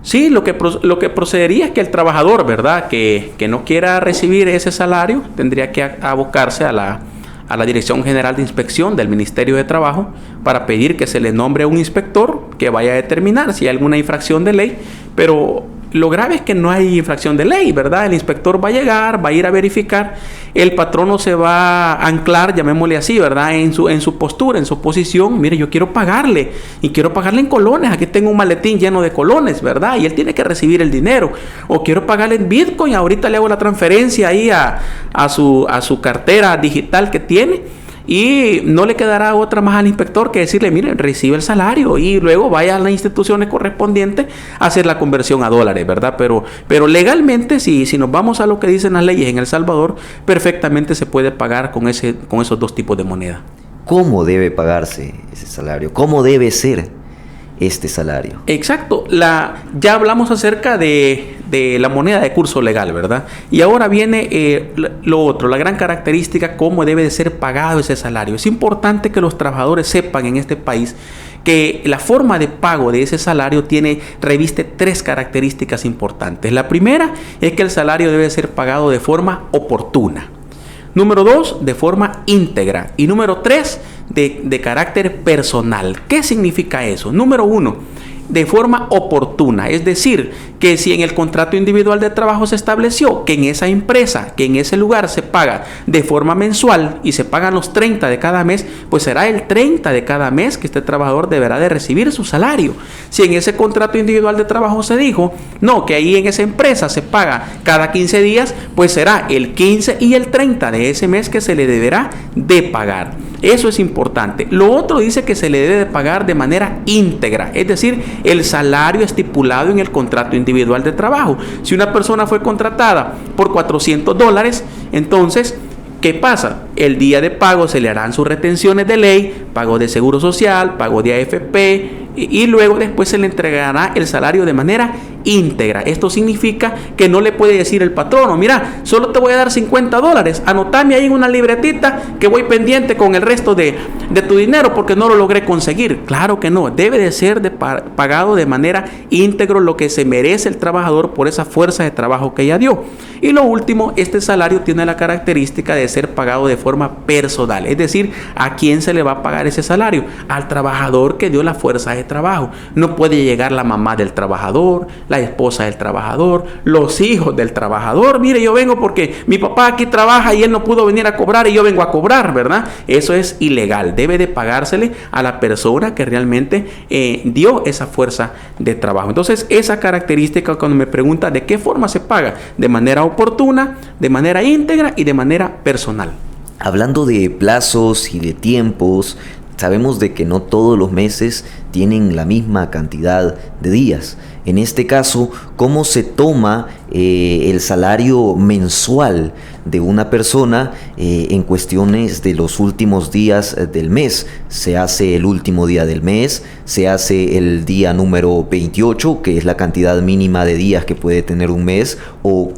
B: Sí, lo que procedería es que el trabajador, ¿verdad?, que no quiera recibir ese salario, tendría que abocarse a la Dirección General de Inspección del Ministerio de Trabajo para pedir que se le nombre un inspector que vaya a determinar si hay alguna infracción de ley, pero lo grave es que no hay infracción de ley, ¿verdad? El inspector va a llegar, va a ir a verificar, el patrono se va a anclar, llamémosle así, ¿verdad? En su postura, en su posición. Mire, yo quiero pagarle y quiero pagarle en colones. Aquí tengo un maletín lleno de colones, ¿verdad? Y él tiene que recibir el dinero. O quiero pagarle en Bitcoin, ahorita le hago la transferencia ahí a su cartera digital que tiene. Y no le quedará otra más al inspector que decirle, mire, recibe el salario y luego vaya a las instituciones correspondientes a hacer la conversión a dólares, ¿verdad? Pero legalmente, si nos vamos a lo que dicen las leyes en El Salvador, perfectamente se puede pagar con esos dos tipos de moneda.
A: ¿Cómo debe pagarse ese salario? ¿Cómo debe ser este salario?
B: Exacto. Ya hablamos acerca de la moneda de curso legal, ¿verdad? Y ahora viene lo otro, la gran característica, cómo debe de ser pagado ese salario. Es importante que los trabajadores sepan en este país que la forma de pago de ese salario reviste tres características importantes. La primera es que el salario debe ser pagado de forma oportuna. Número 2, de forma íntegra. Y número 3, de carácter personal. ¿Qué significa eso? Número 1, de forma oportuna. Es decir, que si en el contrato individual de trabajo se estableció que en esa empresa, que en ese lugar se paga de forma mensual y se pagan los 30 de cada mes, pues será el 30 de cada mes que este trabajador deberá de recibir su salario. Si en ese contrato individual de trabajo se dijo, no, que ahí en esa empresa se paga cada 15 días, pues será el 15 y el 30 de ese mes que se le deberá de pagar. Eso es importante. Lo otro dice que se le debe de pagar de manera íntegra, es decir, el salario estipulado en el contrato individual de trabajo. Si una persona fue contratada por $400, entonces, ¿qué pasa? El día de pago se le harán sus retenciones de ley, pago de seguro social, pago de AFP, y luego después se le entregará el salario de manera íntegra. Esto significa que no le puede decir el patrono: mira, solo te voy a dar $50, anotame ahí en una libretita que voy pendiente con el resto de tu dinero porque no lo logré conseguir. Claro que no, debe de ser pagado de manera íntegra lo que se merece el trabajador por esa fuerza de trabajo que ella dio. Y lo último, este salario tiene la característica de ser pagado de forma personal, es decir, ¿a quién se le va a pagar ese salario? Al trabajador que dio la fuerza de trabajo. No puede llegar la mamá del trabajador, la esposa del trabajador, los hijos del trabajador: mire, yo vengo porque mi papá aquí trabaja y él no pudo venir a cobrar y yo vengo a cobrar, ¿verdad? Eso es ilegal. Debe de pagársele a la persona que realmente dio esa fuerza de trabajo. Entonces, esa característica, cuando me pregunta de qué forma se paga: de manera oportuna, de manera íntegra y de manera personal.
A: Hablando de plazos y de tiempos, sabemos de que no todos los meses tienen la misma cantidad de días. En este caso, ¿cómo se toma el salario mensual de una persona en cuestiones de los últimos días del mes? ¿Se hace el último día del mes? ¿Se hace el día número 28, que es la cantidad mínima de días que puede tener un mes? ¿O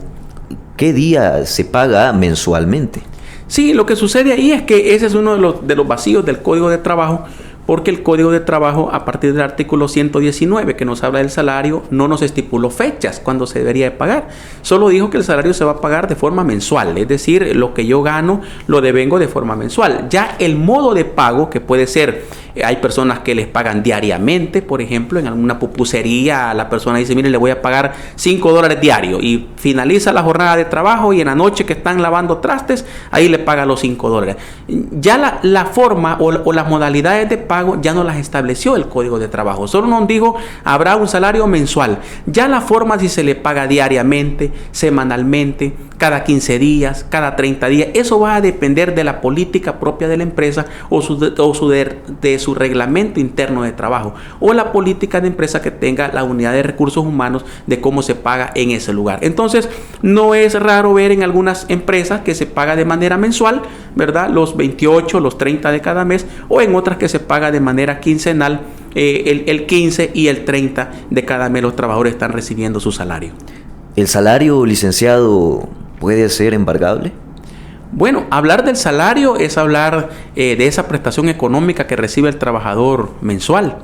A: qué día se paga mensualmente?
B: Sí, lo que sucede ahí es que ese es uno de los vacíos del Código de Trabajo, porque el Código de Trabajo, a partir del artículo 119, que nos habla del salario, no nos estipuló fechas cuando se debería de pagar. Solo dijo que el salario se va a pagar de forma mensual, es decir, lo que yo gano lo devengo de forma mensual. Ya el modo de pago, que puede ser, hay personas que les pagan diariamente, por ejemplo, en alguna pupusería la persona dice: mire, le voy a pagar $5 diario, y finaliza la jornada de trabajo y en la noche que están lavando trastes, ahí le paga los $5. Ya la forma o las modalidades de pago ya no las estableció el Código de Trabajo, solo nos dijo: habrá un salario mensual. Ya la forma, si se le paga diariamente, semanalmente, cada 15 días, cada 30 días, eso va a depender de la política propia de la empresa o de su reglamento interno de trabajo, o la política de empresa que tenga la unidad de recursos humanos de cómo se paga en ese lugar. Entonces, no es raro ver en algunas empresas que se paga de manera mensual, ¿verdad? Los 28, los 30 de cada mes, o en otras que se paga de manera quincenal, el 15 y el 30 de cada mes los trabajadores están recibiendo su salario.
A: ¿El salario, licenciado, puede ser embargable?
B: Bueno, hablar del salario es hablar de esa prestación económica que recibe el trabajador mensual,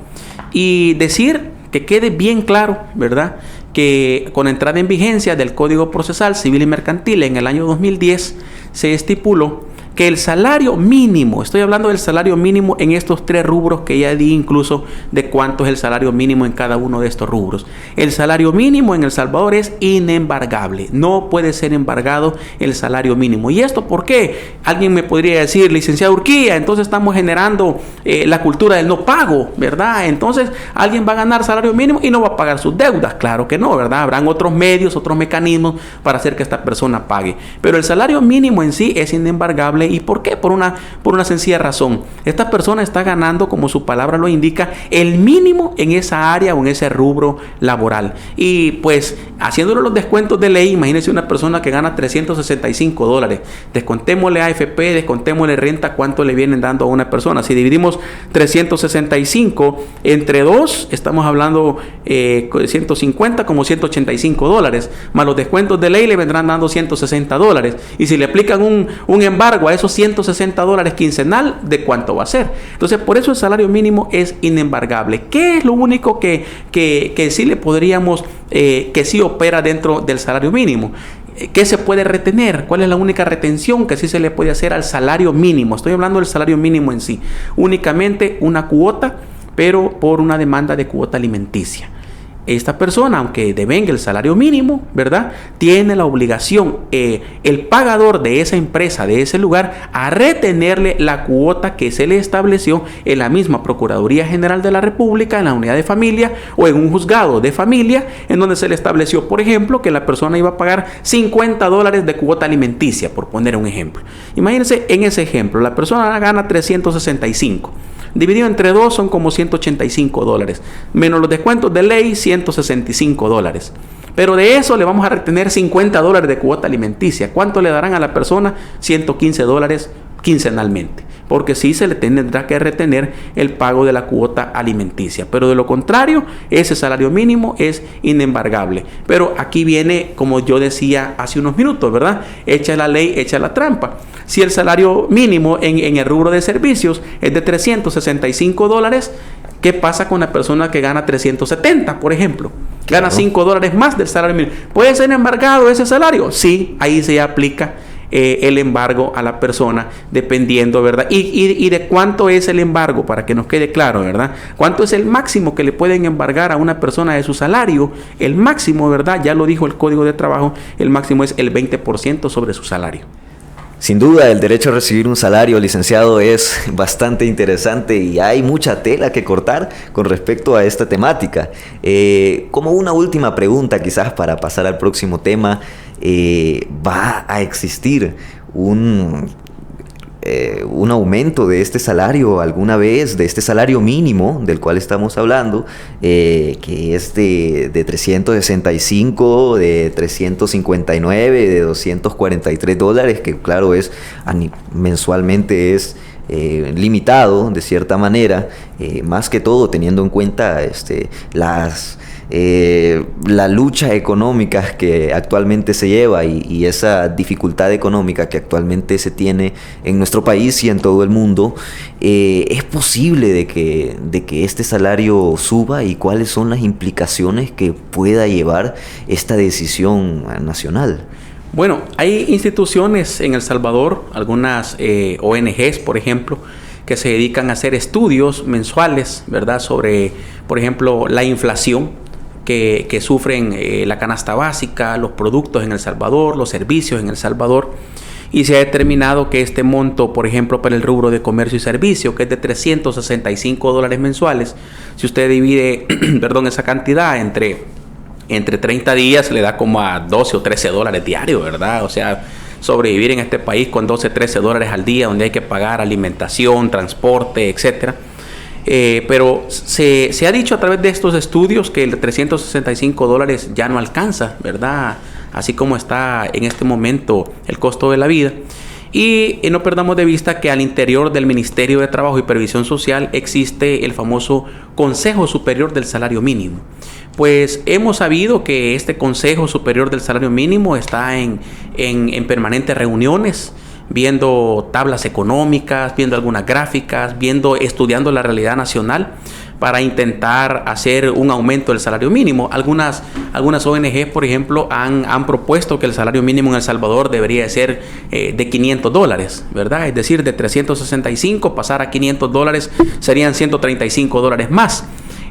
B: y decir que quede bien claro, ¿verdad?, que con entrada en vigencia del Código Procesal Civil y Mercantil en el año 2010 se estipuló que el salario mínimo, estoy hablando del salario mínimo en estos 3 rubros que ya di incluso de cuánto es el salario mínimo en cada uno de estos rubros. El salario mínimo en El Salvador es inembargable, no puede ser embargado el salario mínimo. ¿Y esto por qué? Alguien me podría decir: licenciado Urquía, entonces estamos generando la cultura del no pago, ¿verdad? Entonces alguien va a ganar salario mínimo y no va a pagar sus deudas. Claro que no, ¿verdad? Habrán otros medios, otros mecanismos para hacer que esta persona pague. Pero el salario mínimo en sí es inembargable. ¿Y por qué? Por una sencilla razón. Esta persona está ganando, como su palabra lo indica, el mínimo en esa área o en ese rubro laboral. Y pues, haciéndole los descuentos de ley, imagínense una persona que gana $365. Descontémosle AFP, descontémosle renta, ¿cuánto le vienen dando a una persona? Si dividimos 365 entre 2, estamos hablando 150, como $185. Más los descuentos de ley le vendrán dando $160. Y si le aplican un embargo a esos $160 quincenal, ¿de cuánto va a ser? Entonces, por eso el salario mínimo es inembargable. ¿Qué es lo único que sí le podríamos, que sí opera dentro del salario mínimo? ¿Qué se puede retener? ¿Cuál es la única retención que sí se le puede hacer al salario mínimo? Estoy hablando del salario mínimo en sí. Únicamente una cuota, pero por una demanda de cuota alimenticia. esta persona, aunque devenga el salario mínimo, ¿verdad?, tiene la obligación, el pagador de esa empresa, de ese lugar, a retenerle la cuota que se le estableció en la misma Procuraduría General de la República, en la unidad de familia o en un juzgado de familia, en donde se le estableció, por ejemplo, que la persona iba a pagar $50 de cuota alimenticia, por poner un ejemplo. Imagínense, en ese ejemplo, la persona gana 365. Dividido entre 2 son como $185, menos los descuentos de ley, $165. Pero de eso le vamos a retener $50 de cuota alimenticia. ¿Cuánto le darán a la persona? $115 quincenalmente, porque sí se le tendrá que retener el pago de la cuota alimenticia. Pero de lo contrario, ese salario mínimo es inembargable. Pero aquí viene, como yo decía hace unos minutos, ¿verdad? Echa la ley, echa la trampa. Si el salario mínimo en el rubro de servicios es de $365, ¿qué pasa con la persona que gana 370, por ejemplo? Gana $5 más del salario mínimo. ¿Puede ser embargado ese salario? Sí, ahí se aplica el embargo a la persona, dependiendo, ¿verdad? Y de cuánto es el embargo, para que nos quede claro, ¿verdad? ¿Cuánto es el máximo que le pueden embargar a una persona de su salario? El máximo, ¿verdad? Ya lo dijo el Código de Trabajo, el máximo es el 20% sobre su salario.
A: Sin duda, el derecho a recibir un salario, licenciado, es bastante interesante y hay mucha tela que cortar con respecto a esta temática. Como una última pregunta, quizás para pasar al próximo tema, ¿va a existir un aumento de este salario alguna vez, de este salario mínimo del cual estamos hablando, que es de 365, de 359, de $243, que claro, mensualmente es limitado de cierta manera, más que todo teniendo en cuenta la lucha económica que actualmente se lleva y esa dificultad económica que actualmente se tiene en nuestro país y en todo el mundo, ¿es posible de que este salario suba y cuáles son las implicaciones que pueda llevar esta decisión nacional?
B: Bueno, hay instituciones en El Salvador, algunas ONGs, por ejemplo, que se dedican a hacer estudios mensuales, ¿verdad?, sobre, por ejemplo, la inflación que sufren la canasta básica, los productos en El Salvador, los servicios en El Salvador, y se ha determinado que este monto, por ejemplo, para el rubro de comercio y servicio, que es de $365 mensuales, si usted divide esa cantidad entre 30 días, le da como a $12 o $13 diarios, ¿verdad? O sea, sobrevivir en este país con $12, $13 al día, donde hay que pagar alimentación, transporte, etcétera. Pero se ha dicho a través de estos estudios que el $365 ya no alcanza, ¿verdad? Así como está en este momento el costo de la vida. Y no perdamos de vista que al interior del Ministerio de Trabajo y Previsión Social existe el famoso Consejo Superior del Salario Mínimo. Pues hemos sabido que este Consejo Superior del Salario Mínimo está en permanentes reuniones, viendo tablas económicas, viendo algunas gráficas, estudiando la realidad nacional para intentar hacer un aumento del salario mínimo. Algunas ONG, por ejemplo, han propuesto que el salario mínimo en El Salvador debería ser de $500, ¿verdad? Es decir, de 365 pasar a $500 serían $135 más.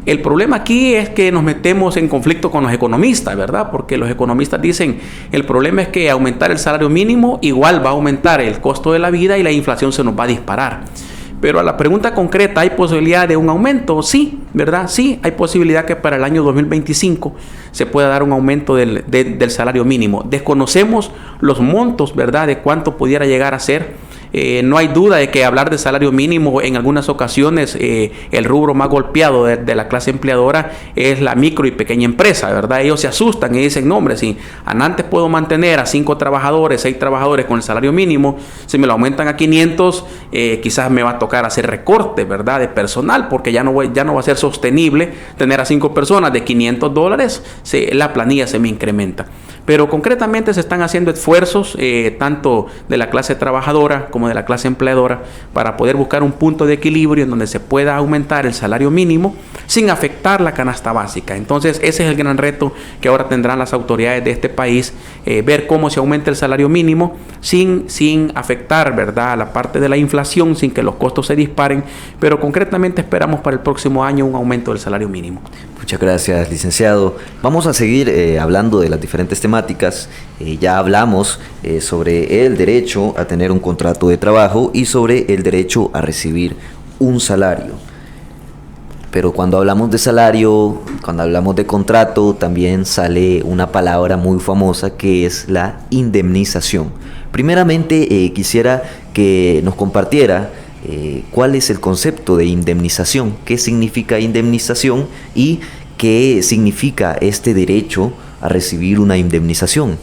B: El problema aquí es que nos metemos en conflicto con los economistas, ¿verdad? Porque los economistas dicen, el problema es que aumentar el salario mínimo igual va a aumentar el costo de la vida y la inflación se nos va a disparar. Pero a la pregunta concreta, ¿hay posibilidad de un aumento? Sí, ¿verdad? Sí, hay posibilidad que para el año 2025 se pueda dar un aumento del salario mínimo. Desconocemos los montos, ¿verdad?, de cuánto pudiera llegar a ser. No hay duda de que hablar de salario mínimo en algunas ocasiones el rubro más golpeado de la clase empleadora es la micro y pequeña empresa, ¿verdad? Ellos se asustan y dicen, no hombre, si antes puedo mantener a 5 trabajadores, 6 trabajadores con el salario mínimo, si me lo aumentan a 500, quizás me va a tocar hacer recortes, ¿verdad?, de personal, porque ya no va a ser sostenible tener a 5 personas de $500, la planilla se me incrementa. Pero concretamente se están haciendo esfuerzos tanto de la clase trabajadora como de la clase empleadora para poder buscar un punto de equilibrio en donde se pueda aumentar el salario mínimo sin afectar la canasta básica. Entonces ese es el gran reto que ahora tendrán las autoridades de este país, ver cómo se aumenta el salario mínimo sin afectar, ¿verdad?, la parte de la inflación, sin que los costos se disparen, pero concretamente esperamos para el próximo año un aumento del salario mínimo.
A: Muchas gracias, licenciado. Vamos a seguir hablando de las diferentes temáticas. Ya hablamos sobre el derecho a tener un contrato de trabajo y sobre el derecho a recibir un salario. Pero cuando hablamos de salario, cuando hablamos de contrato, también sale una palabra muy famosa que es la indemnización. Primeramente, quisiera que nos compartiera cuál es el concepto de indemnización, qué significa indemnización y qué significa este derecho a recibir una indemnización.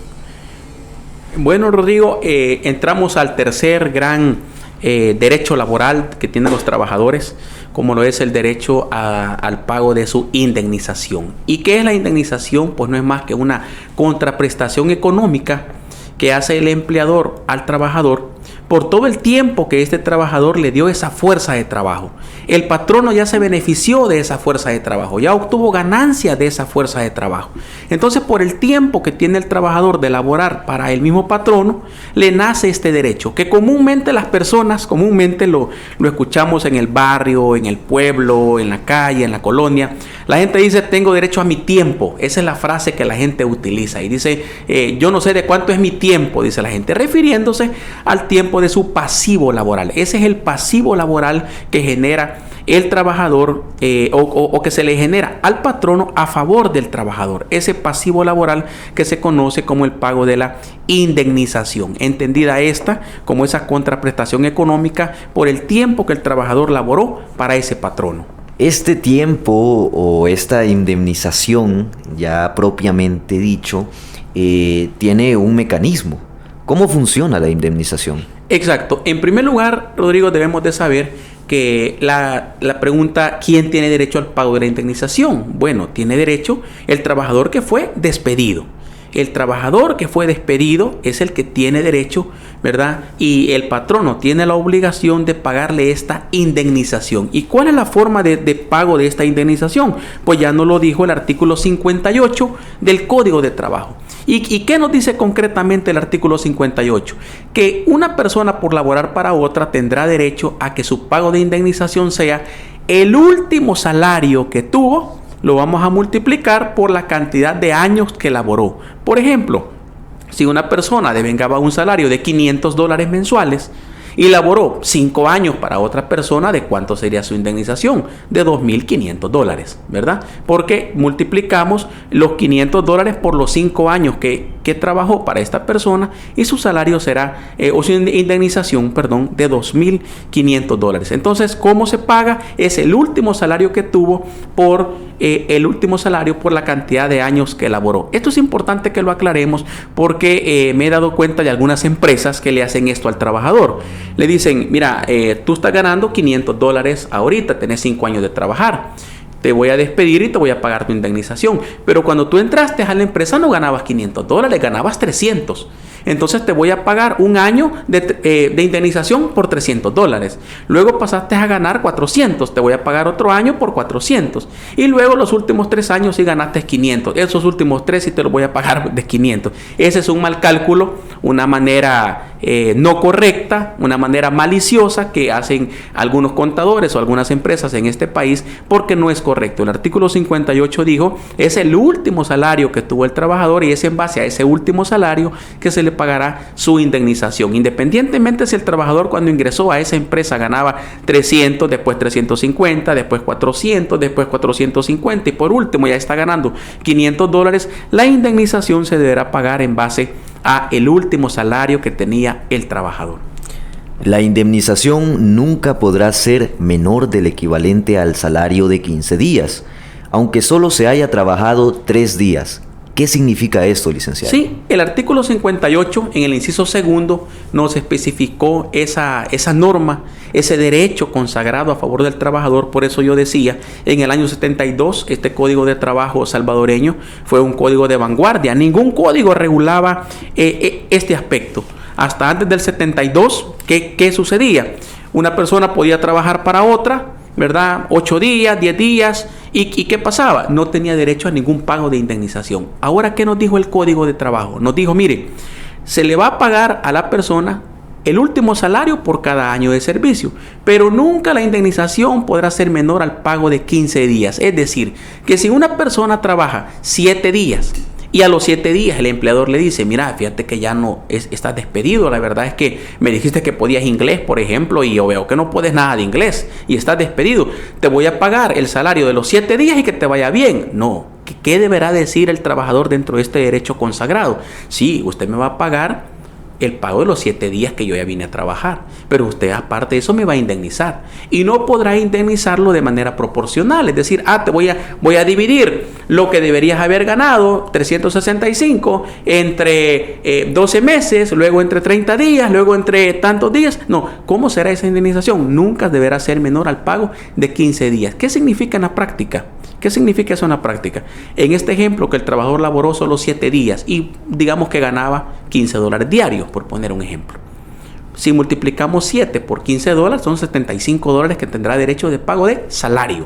B: Bueno, Rodrigo, entramos al tercer gran derecho laboral que tienen los trabajadores, como lo es el derecho al pago de su indemnización. ¿Y qué es la indemnización? Pues no es más que una contraprestación económica que hace el empleador al trabajador por todo el tiempo que este trabajador le dio esa fuerza de trabajo. El patrono ya se benefició de esa fuerza de trabajo, ya obtuvo ganancia de esa fuerza de trabajo. Entonces, por el tiempo que tiene el trabajador de laborar para el mismo patrono, le nace este derecho, que comúnmente las personas, lo escuchamos en el barrio, en el pueblo, en la calle, en la colonia. La gente dice, tengo derecho a mi tiempo. Esa es la frase que la gente utiliza. Y dice, yo no sé de cuánto es mi tiempo, dice la gente, refiriéndose al tiempo de su pasivo laboral. Ese es el pasivo laboral que genera el trabajador o que se le genera al patrono a favor del trabajador. Ese pasivo laboral que se conoce como el pago de la indemnización. Entendida esta como esa contraprestación económica por el tiempo que el trabajador laboró para ese patrono.
A: Este tiempo o esta indemnización, ya propiamente dicho, tiene un mecanismo. ¿Cómo funciona la indemnización?
B: Exacto. En primer lugar, Rodrigo, debemos de saber que la pregunta, ¿quién tiene derecho al pago de la indemnización? Bueno, tiene derecho el trabajador que fue despedido. El trabajador que fue despedido es el que tiene derecho, ¿verdad? Y el patrono tiene la obligación de pagarle esta indemnización. ¿Y cuál es la forma de pago de esta indemnización? Pues ya nos lo dijo el artículo 58 del Código de Trabajo. ¿Y qué nos dice concretamente el artículo 58? Que una persona por laborar para otra tendrá derecho a que su pago de indemnización sea el último salario que tuvo, lo vamos a multiplicar por la cantidad de años que laboró. Por ejemplo, si una persona devengaba un salario de $500 mensuales y laboró 5 años para otra persona, ¿de cuánto sería su indemnización? De $2,500, ¿verdad? Porque multiplicamos los $500 por los 5 años que trabajó para esta persona y su salario será, o su indemnización, perdón, de $2,500. Entonces, ¿cómo se paga? Es el último salario que tuvo por el último salario por la cantidad de años que elaboró. Esto es importante que lo aclaremos porque me he dado cuenta de algunas empresas que le hacen esto al trabajador. Le dicen, mira, tú estás ganando $500 ahorita, tenés 5 años de trabajar. Te voy a despedir y te voy a pagar tu indemnización. Pero cuando tú entraste a la empresa no ganabas $500, ganabas 300. Entonces te voy a pagar un año de indemnización por $300. Luego pasaste a ganar 400. Te voy a pagar otro año por 400. Y luego los últimos 3 años sí ganaste 500. Esos últimos 3 sí te los voy a pagar de 500. Ese es un mal cálculo, una manera no correcta, una manera maliciosa que hacen algunos contadores o algunas empresas en este país porque no es correcto. El artículo 58 dijo, es el último salario que tuvo el trabajador y es en base a ese último salario que se le pagará su indemnización. Independientemente si el trabajador cuando ingresó a esa empresa ganaba 300, después 350, después 400, después 450 y por último ya está ganando $500, la indemnización se deberá pagar en base a el último salario que tenía el trabajador.
A: La indemnización nunca podrá ser menor del equivalente al salario de 15 días, aunque solo se haya trabajado 3 días. ¿Qué significa esto, licenciado?
B: Sí, el artículo 58 en el inciso segundo nos especificó esa norma, ese derecho consagrado a favor del trabajador. Por eso yo decía, en el año 72 este Código de Trabajo salvadoreño fue un código de vanguardia. Ningún código regulaba este aspecto. Hasta antes del 72, ¿qué sucedía? Una persona podía trabajar para otra, ¿verdad? 8 días, 10 días. ¿Y qué pasaba? No tenía derecho a ningún pago de indemnización. Ahora, ¿qué nos dijo el Código de Trabajo? Nos dijo, mire, se le va a pagar a la persona el último salario por cada año de servicio, pero nunca la indemnización podrá ser menor al pago de 15 días. Es decir, que si una persona trabaja 7 días y a los 7 días el empleador le dice, mira, fíjate que ya no estás despedido, la verdad es que me dijiste que podías inglés, por ejemplo, y yo veo que no puedes nada de inglés y estás despedido, te voy a pagar el salario de los 7 días y que te vaya bien. No, ¿qué deberá decir el trabajador dentro de este derecho consagrado? Sí, usted me va a pagar el pago de los 7 días que yo ya vine a trabajar, pero usted aparte de eso me va a indemnizar y no podrá indemnizarlo de manera proporcional, es decir, te voy a dividir lo que deberías haber ganado, 365, entre 12 meses, luego entre 30 días, luego entre tantos días. No, ¿cómo será esa indemnización? Nunca deberá ser menor al pago de 15 días. ¿Qué significa en la práctica? ¿Qué significa eso en la práctica? En este ejemplo, que el trabajador laboró solo 7 días y digamos que ganaba $15 diarios, por poner un ejemplo. Si multiplicamos 7 por $15, son $75 que tendrá derecho de pago de salario.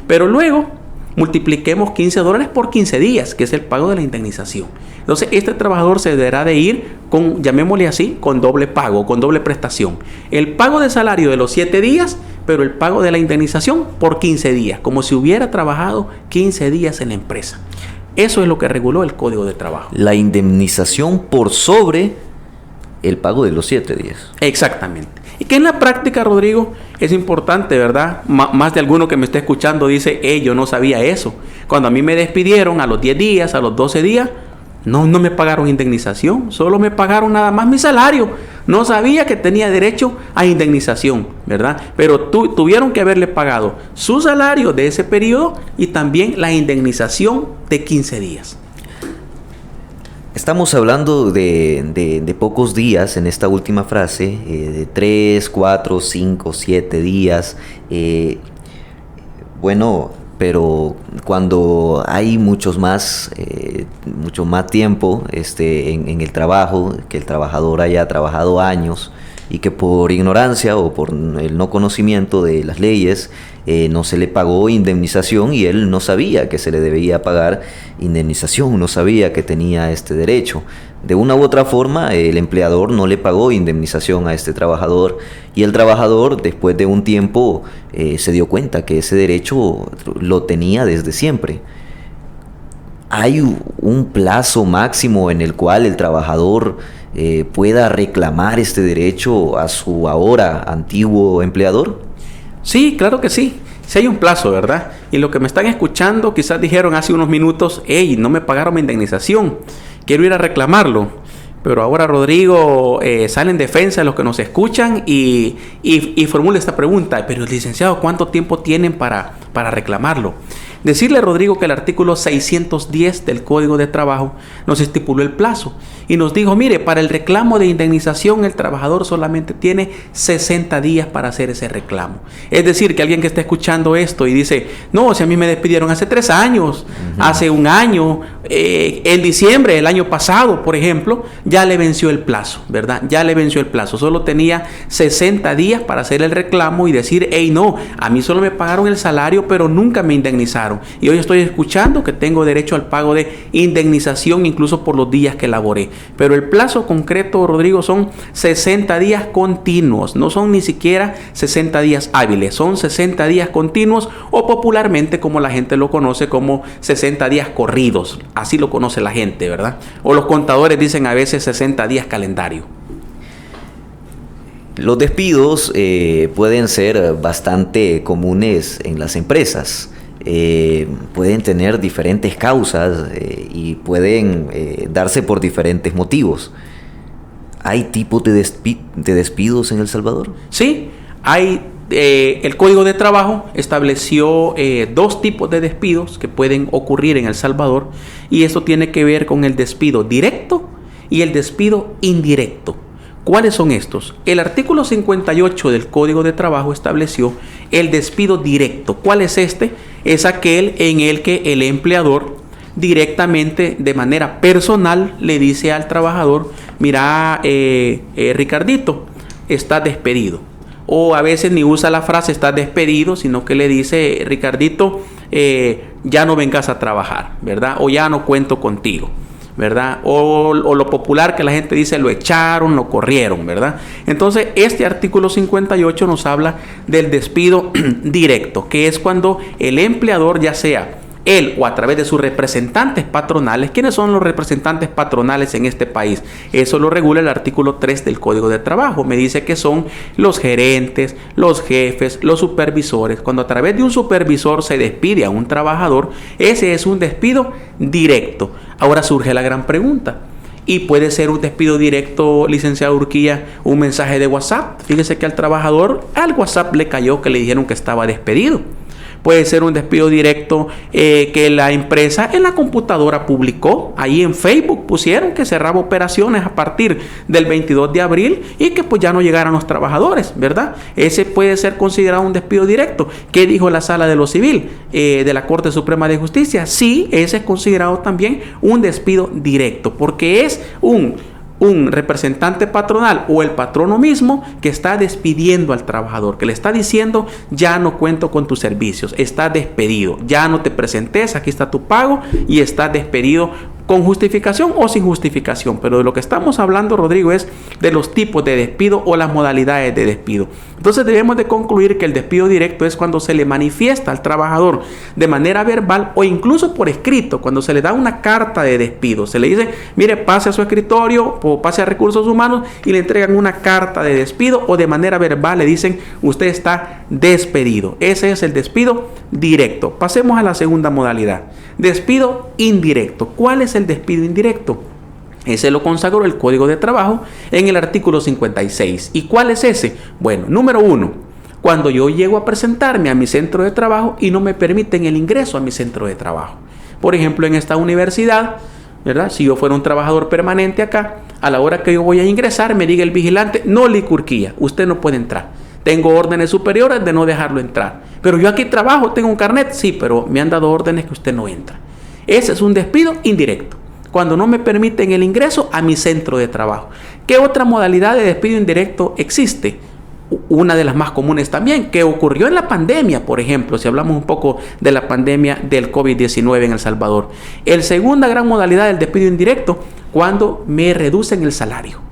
B: Pero luego multipliquemos $15 por 15 días, que es el pago de la indemnización. Entonces, este trabajador se deberá de ir con, llamémosle así, con doble pago, con doble prestación. El pago de salario de los 7 días, pero el pago de la indemnización por 15 días, como si hubiera trabajado 15 días en la empresa. Eso es lo que reguló el Código de Trabajo.
A: La indemnización por sobre el pago de los 7 días.
B: Exactamente. Y que en la práctica, Rodrigo, es importante, ¿verdad? Más de alguno que me esté escuchando dice, yo no sabía eso. Cuando a mí me despidieron a los 10 días, a los 12 días, no me pagaron indemnización, solo me pagaron nada más mi salario. No sabía que tenía derecho a indemnización, ¿verdad? Pero tuvieron que haberle pagado su salario de ese periodo y también la indemnización de 15 días.
A: Estamos hablando de pocos días en esta última frase, de 3, 4, 5, 7 días. Bueno, pero cuando hay mucho más tiempo en el trabajo, que el trabajador haya trabajado años y que por ignorancia o por el no conocimiento de las leyes no se le pagó indemnización y él no sabía que se le debía pagar indemnización, no sabía que tenía este derecho. De una u otra forma, el empleador no le pagó indemnización a este trabajador y el trabajador, después de un tiempo, se dio cuenta que ese derecho lo tenía desde siempre. ¿Hay un plazo máximo en el cual el trabajador pueda reclamar este derecho a su ahora antiguo empleador?
B: Sí, claro que sí. Sí hay un plazo, ¿verdad? Y lo que me están escuchando quizás dijeron hace unos minutos, no me pagaron mi indemnización, quiero ir a reclamarlo. Pero ahora, Rodrigo, sale en defensa de los que nos escuchan y formula esta pregunta, pero licenciado, ¿cuánto tiempo tienen para reclamarlo? Decirle, Rodrigo, que el artículo 610 del Código de Trabajo nos estipuló el plazo y nos dijo, mire, para el reclamo de indemnización el trabajador solamente tiene 60 días para hacer ese reclamo. Es decir, que alguien que esté escuchando esto y dice, no, si a mí me despidieron hace 3 años, hace 1 año, en diciembre del año pasado, por ejemplo, ya le venció el plazo, ¿verdad? Ya le venció el plazo. Solo tenía 60 días para hacer el reclamo y decir, no, a mí solo me pagaron el salario, pero nunca me indemnizaron. Y hoy estoy escuchando que tengo derecho al pago de indemnización incluso por los días que laboré. Pero el plazo concreto, Rodrigo, son 60 días continuos. No son ni siquiera 60 días hábiles. Son 60 días continuos o popularmente, como la gente lo conoce, como 60 días corridos. Así lo conoce la gente, ¿verdad? O los contadores dicen a veces 60 días calendario.
A: Los despidos pueden ser bastante comunes en las empresas. Pueden tener diferentes causas y pueden darse por diferentes motivos. ¿Hay tipos de despidos en El Salvador?
B: Sí, hay. El Código de Trabajo estableció 2 tipos de despidos que pueden ocurrir en El Salvador y esto tiene que ver con el despido directo y el despido indirecto. ¿Cuáles son estos? El artículo 58 del Código de Trabajo estableció el despido directo. ¿Cuál es este? Es aquel en el que el empleador directamente, de manera personal, le dice al trabajador, mira, Ricardito, estás despedido. O a veces ni usa la frase estás despedido, sino que le dice, Ricardito, ya no vengas a trabajar, ¿verdad? O ya no cuento contigo. ¿verdad? O lo popular que la gente dice, lo echaron, lo corrieron, ¿verdad? Entonces, este artículo 58 nos habla del despido directo, que es cuando el empleador, ya sea él o a través de sus representantes patronales. ¿Quiénes son los representantes patronales en este país? Eso lo regula el artículo 3 del Código de Trabajo. Me dice que son los gerentes, los jefes, los supervisores. Cuando a través de un supervisor se despide a un trabajador, ese es un despido directo. Ahora surge la gran pregunta. Y puede ser un despido directo, licenciado Urquía, un mensaje de WhatsApp. Fíjese que al trabajador, al WhatsApp le cayó que le dijeron que estaba despedido. Puede ser un despido directo que la empresa en la computadora publicó. Ahí en Facebook pusieron que cerraba operaciones a partir del 22 de abril y que pues ya no llegaran los trabajadores, ¿verdad? Ese puede ser considerado un despido directo. ¿Qué dijo la Sala de lo Civil de la Corte Suprema de Justicia? Sí, ese es considerado también un despido directo porque es un representante patronal o el patrono mismo que está despidiendo al trabajador, que le está diciendo ya no cuento con tus servicios, estás despedido, ya no te presentes, aquí está tu pago y estás despedido con justificación o sin justificación. Pero de lo que estamos hablando, Rodrigo, es de los tipos de despido o las modalidades de despido. Entonces debemos de concluir que el despido directo es cuando se le manifiesta al trabajador de manera verbal o incluso por escrito, cuando se le da una carta de despido. Se le dice, mire, pase a su escritorio o pase a recursos humanos y le entregan una carta de despido o de manera verbal le dicen, usted está despedido. Ese es el despido directo. Pasemos a la segunda modalidad. Despido indirecto. ¿Cuál es el despido indirecto? Ese lo consagró el Código de Trabajo en el artículo 56. ¿Y cuál es ese? Bueno, número 1, cuando yo llego a presentarme a mi centro de trabajo y no me permiten el ingreso a mi centro de trabajo. Por ejemplo, en esta universidad, ¿verdad? Si yo fuera un trabajador permanente acá, a la hora que yo voy a ingresar, me diga el vigilante, no, Licurquía, usted no puede entrar. Tengo órdenes superiores de no dejarlo entrar. Pero yo aquí trabajo, tengo un carnet, sí, pero me han dado órdenes que usted no entra. Ese es un despido indirecto, cuando no me permiten el ingreso a mi centro de trabajo. ¿Qué otra modalidad de despido indirecto existe? Una de las más comunes también, que ocurrió en la pandemia, por ejemplo, si hablamos un poco de la pandemia del COVID-19 en El Salvador. La segunda gran modalidad del despido indirecto, cuando me reducen el salario.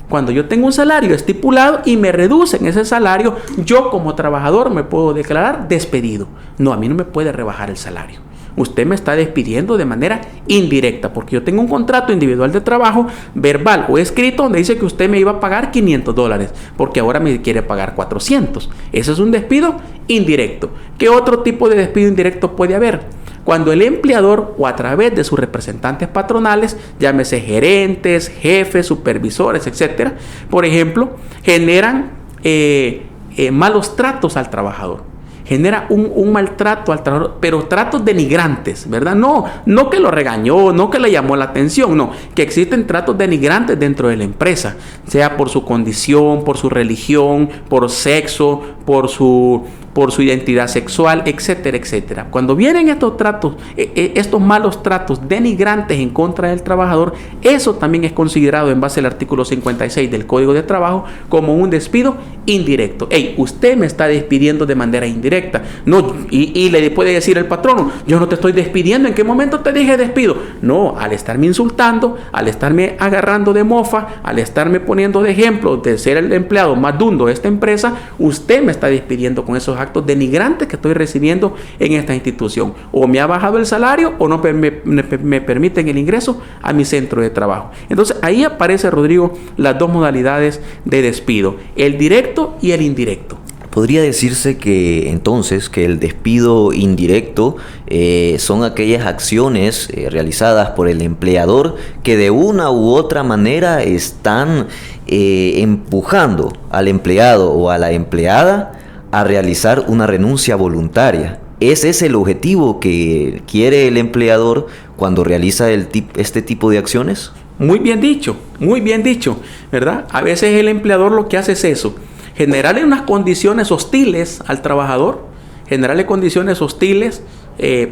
B: Cuando yo tengo un salario estipulado y me reducen ese salario, yo como trabajador me puedo declarar despedido. No, a mí no me puede rebajar el salario. Usted me está despidiendo de manera indirecta porque yo tengo un contrato individual de trabajo verbal o escrito donde dice que usted me iba a pagar $500 porque ahora me quiere pagar 400. Ese es un despido indirecto. ¿Qué otro tipo de despido indirecto puede haber? Cuando el empleador o a través de sus representantes patronales, llámese gerentes, jefes, supervisores, etcétera, por ejemplo, generan malos tratos al trabajador. Genera un maltrato al trabajador, pero tratos denigrantes, ¿verdad? No que lo regañó, no que le llamó la atención, no, que existen tratos denigrantes dentro de la empresa, sea por su condición, por su religión, por sexo, por su identidad sexual, etcétera, etcétera. Cuando vienen estos tratos, estos malos tratos denigrantes en contra del trabajador, eso también es considerado en base al artículo 56 del Código de Trabajo como un despido indirecto. Hey, usted me está despidiendo de manera indirecta. No, y le puede decir el patrono, yo no te estoy despidiendo, ¿en qué momento te dije despido? No, al estarme insultando, al estarme agarrando de mofa, al estarme poniendo de ejemplo de ser el empleado más dundo de esta empresa, usted me está despidiendo con esos actos denigrantes que estoy recibiendo en esta institución. O me ha bajado el salario o no me permiten el ingreso a mi centro de trabajo. Entonces ahí aparece, Rodrigo, las dos modalidades de despido, el directo y el indirecto.
A: Podría decirse que entonces que el despido indirecto son aquellas acciones realizadas por el empleador que de una u otra manera están empujando al empleado o a la empleada a realizar una renuncia voluntaria. Ese es el objetivo que quiere el empleador cuando realiza este tipo de acciones.
B: Muy bien dicho, ¿verdad? A veces el empleador lo que hace es eso, generarle unas condiciones hostiles al trabajador, generarle condiciones hostiles,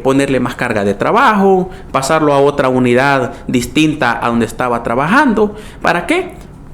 B: ponerle más carga de trabajo, pasarlo a otra unidad distinta a donde estaba trabajando. ¿Para qué?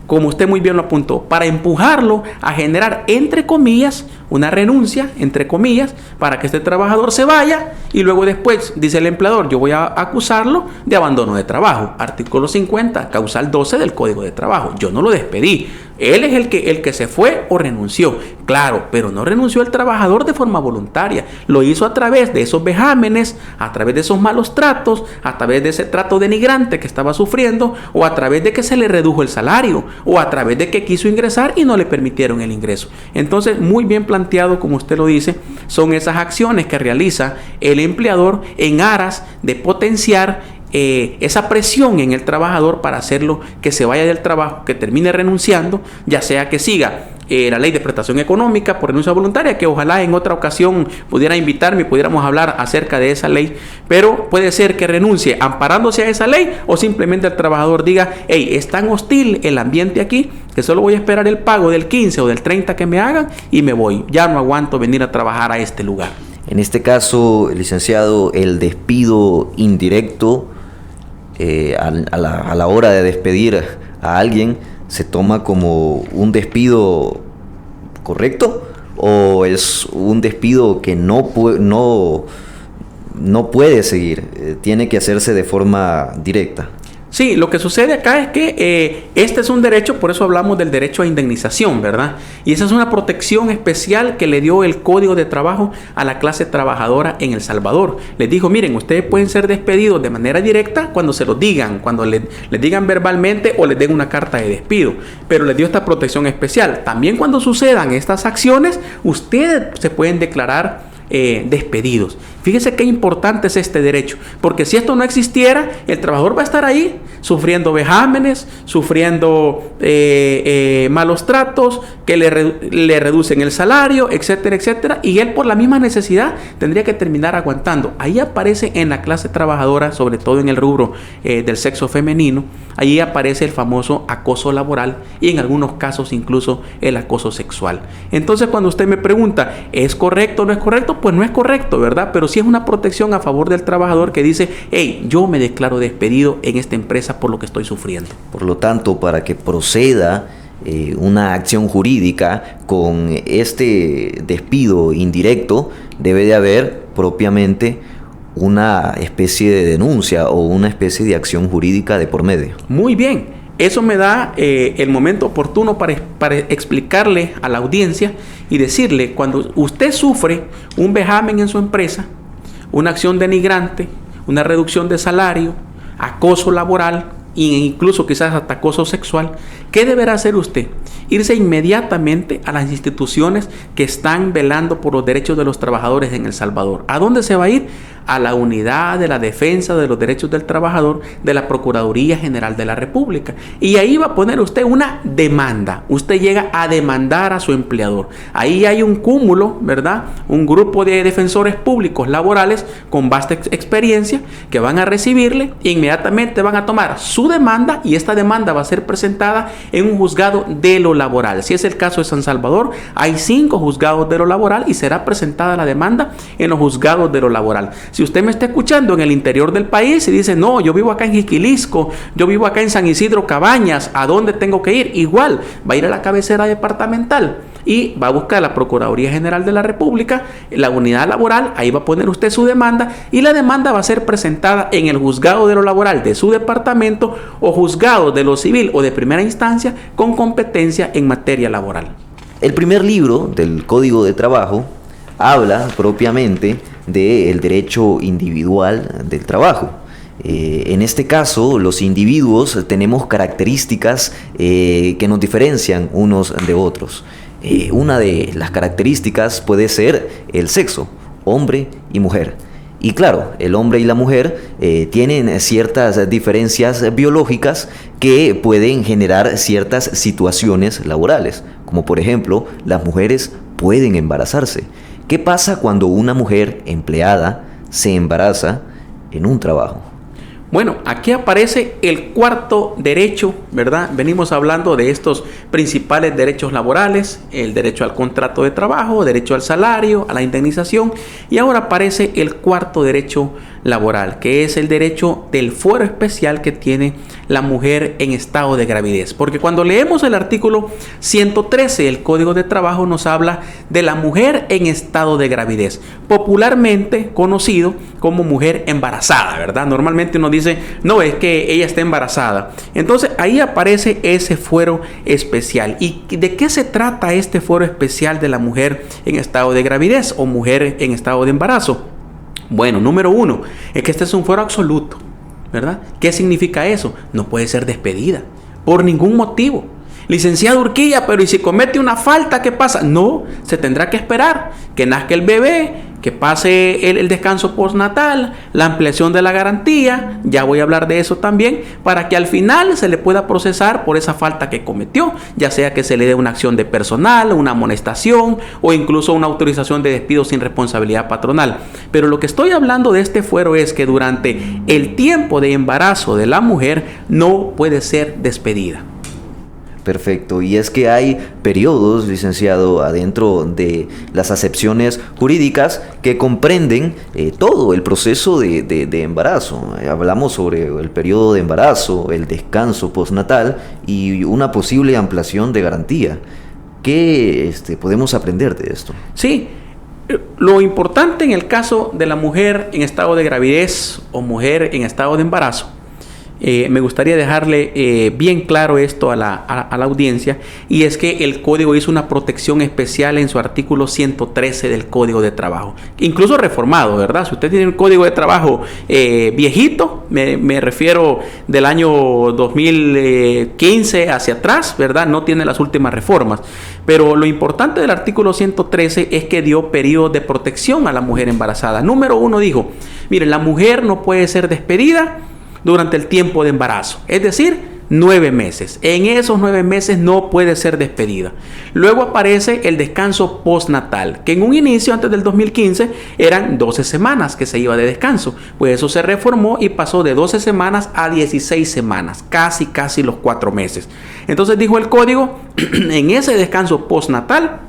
B: como usted muy bien lo apuntó, para empujarlo a generar, entre comillas, una renuncia, entre comillas, para que este trabajador se vaya y luego después, dice el empleador, yo voy a acusarlo de abandono de trabajo. Artículo 50, causal 12 del Código de Trabajo. Yo no lo despedí. Él es el que se fue o renunció. Claro, pero no renunció el trabajador de forma voluntaria. Lo hizo a través de esos vejámenes, a través de esos malos tratos, a través de ese trato denigrante que estaba sufriendo, o a través de que se le redujo el salario, o a través de que quiso ingresar y no le permitieron el ingreso. Entonces, muy bien planteado, como usted lo dice, son esas acciones que realiza el empleador en aras de potenciar esa presión en el trabajador para hacerlo que se vaya del trabajo, que termine renunciando, ya sea que siga la ley de prestación económica por renuncia voluntaria, que ojalá en otra ocasión pudiera invitarme y pudiéramos hablar acerca de esa ley, pero puede ser que renuncie amparándose a esa ley, o simplemente el trabajador diga, hey, es tan hostil el ambiente aquí que solo voy a esperar el pago del 15 o del 30 que me hagan y me voy, ya no aguanto venir a trabajar a este lugar.
A: En este caso, licenciado, el despido indirecto a la hora de despedir a alguien se toma como un despido correcto, o es un despido que no puede seguir, tiene que hacerse de forma directa.
B: Sí, lo que sucede acá es que este es un derecho, por eso hablamos del derecho a indemnización, ¿verdad? Y esa es una protección especial que le dio el Código de Trabajo a la clase trabajadora en El Salvador. Les dijo, miren, ustedes pueden ser despedidos de manera directa cuando se lo digan, cuando les digan verbalmente o les den una carta de despido, pero les dio esta protección especial. También cuando sucedan estas acciones, ustedes se pueden declarar despedidos. Fíjese qué importante es este derecho, porque si esto no existiera, el trabajador va a estar ahí sufriendo vejámenes, sufriendo malos tratos, que le reducen el salario, etcétera, etcétera, y él por la misma necesidad tendría que terminar aguantando. Ahí aparece en la clase trabajadora, sobre todo en el rubro del sexo femenino, ahí aparece el famoso acoso laboral y en algunos casos incluso el acoso sexual. Entonces, cuando usted me pregunta, ¿es correcto o no es correcto? Pues no es correcto, ¿verdad? Pero sí es una protección a favor del trabajador que dice, hey, yo me declaro despedido en esta empresa por lo que estoy sufriendo.
A: Por lo tanto, para que proceda una acción jurídica con este despido indirecto, debe de haber propiamente una especie de denuncia o una especie de acción jurídica de por medio.
B: Muy bien. Eso me da el momento oportuno para explicarle a la audiencia y decirle, cuando usted sufre un vejamen en su empresa, una acción denigrante, una reducción de salario, acoso laboral e incluso quizás hasta acoso sexual, ¿qué deberá hacer usted? Irse inmediatamente a las instituciones que están velando por los derechos de los trabajadores en El Salvador. ¿A dónde se va a ir? A la Unidad de la Defensa de los Derechos del Trabajador de la Procuraduría General de la República. Y ahí va a poner usted una demanda. Usted llega a demandar a su empleador. Ahí hay un cúmulo, ¿verdad? Un grupo de defensores públicos laborales con vasta experiencia que van a recibirle e inmediatamente van a tomar su demanda, y esta demanda va a ser presentada en un juzgado de lo laboral. Si es el caso de San Salvador, hay 5 juzgados de lo laboral y será presentada la demanda en los juzgados de lo laboral. Si usted me está escuchando en el interior del país y dice, no, yo vivo acá en Jiquilisco, yo vivo acá en San Isidro Cabañas, ¿a dónde tengo que ir? Igual, va a ir a la cabecera departamental y va a buscar la Procuraduría General de la República, la unidad laboral, ahí va a poner usted su demanda y la demanda va a ser presentada en el juzgado de lo laboral de su departamento o juzgado de lo civil o de primera instancia con competencia en materia laboral.
A: El primer libro del Código de Trabajo habla propiamente del derecho individual del trabajo. En este caso, los individuos tenemos características que nos diferencian unos de otros. Una de las características puede ser el sexo, hombre y mujer. Y claro, el hombre y la mujer tienen ciertas diferencias biológicas que pueden generar ciertas situaciones laborales, como por ejemplo, las mujeres pueden embarazarse. ¿Qué pasa cuando una mujer empleada se embaraza en un trabajo?
B: Bueno, aquí aparece el cuarto derecho, ¿verdad? Venimos hablando de estos principales derechos laborales, el derecho al contrato de trabajo, derecho al salario, a la indemnización, y ahora aparece el cuarto derecho laboral, que es el derecho del fuero especial que tiene la mujer en estado de gravidez. Porque cuando leemos el artículo 113 del Código de Trabajo nos habla de la mujer en estado de gravidez, popularmente conocido como mujer embarazada, ¿verdad? Normalmente uno dice, no, es que ella está embarazada. Entonces ahí aparece ese fuero especial. ¿Y de qué se trata este fuero especial de la mujer en estado de gravidez o mujer en estado de embarazo? Bueno, número uno, es que este es un fuero absoluto, ¿verdad? ¿Qué significa eso? No puede ser despedida por ningún motivo. Licenciado Urquilla, pero ¿y si comete una falta, qué pasa? No, se tendrá que esperar que nazca el bebé, que pase el descanso postnatal, la ampliación de la garantía, ya voy a hablar de eso también, para que al final se le pueda procesar por esa falta que cometió, ya sea que se le dé una acción de personal, una amonestación o incluso una autorización de despido sin responsabilidad patronal. Pero lo que estoy hablando de este fuero es que durante el tiempo de embarazo de la mujer no puede ser despedida.
A: Perfecto, y es que hay periodos, licenciado, adentro de las acepciones jurídicas que comprenden todo el proceso de embarazo. Hablamos sobre el periodo de embarazo, el descanso postnatal y una posible ampliación de garantía. ¿Qué podemos aprender de esto?
B: Sí, lo importante en el caso de la mujer en estado de gravidez o mujer en estado de embarazo, me gustaría dejarle bien claro esto a la audiencia, y es que el código hizo una protección especial en su artículo 113 del Código de Trabajo, incluso reformado, ¿verdad? Si usted tiene un Código de Trabajo viejito, me refiero del año 2015 hacia atrás, ¿verdad? No tiene las últimas reformas, pero lo importante del artículo 113 es que dio periodo de protección a la mujer embarazada. Número uno dijo, mire, la mujer no puede ser despedida durante el tiempo de embarazo, es decir, 9 meses. En esos 9 meses no puede ser despedida. Luego aparece el descanso postnatal, que en un inicio, antes del 2015, eran 12 semanas que se iba de descanso. Pues eso se reformó y pasó de 12 semanas a 16 semanas, casi los 4 meses. Entonces dijo el código, en ese descanso postnatal,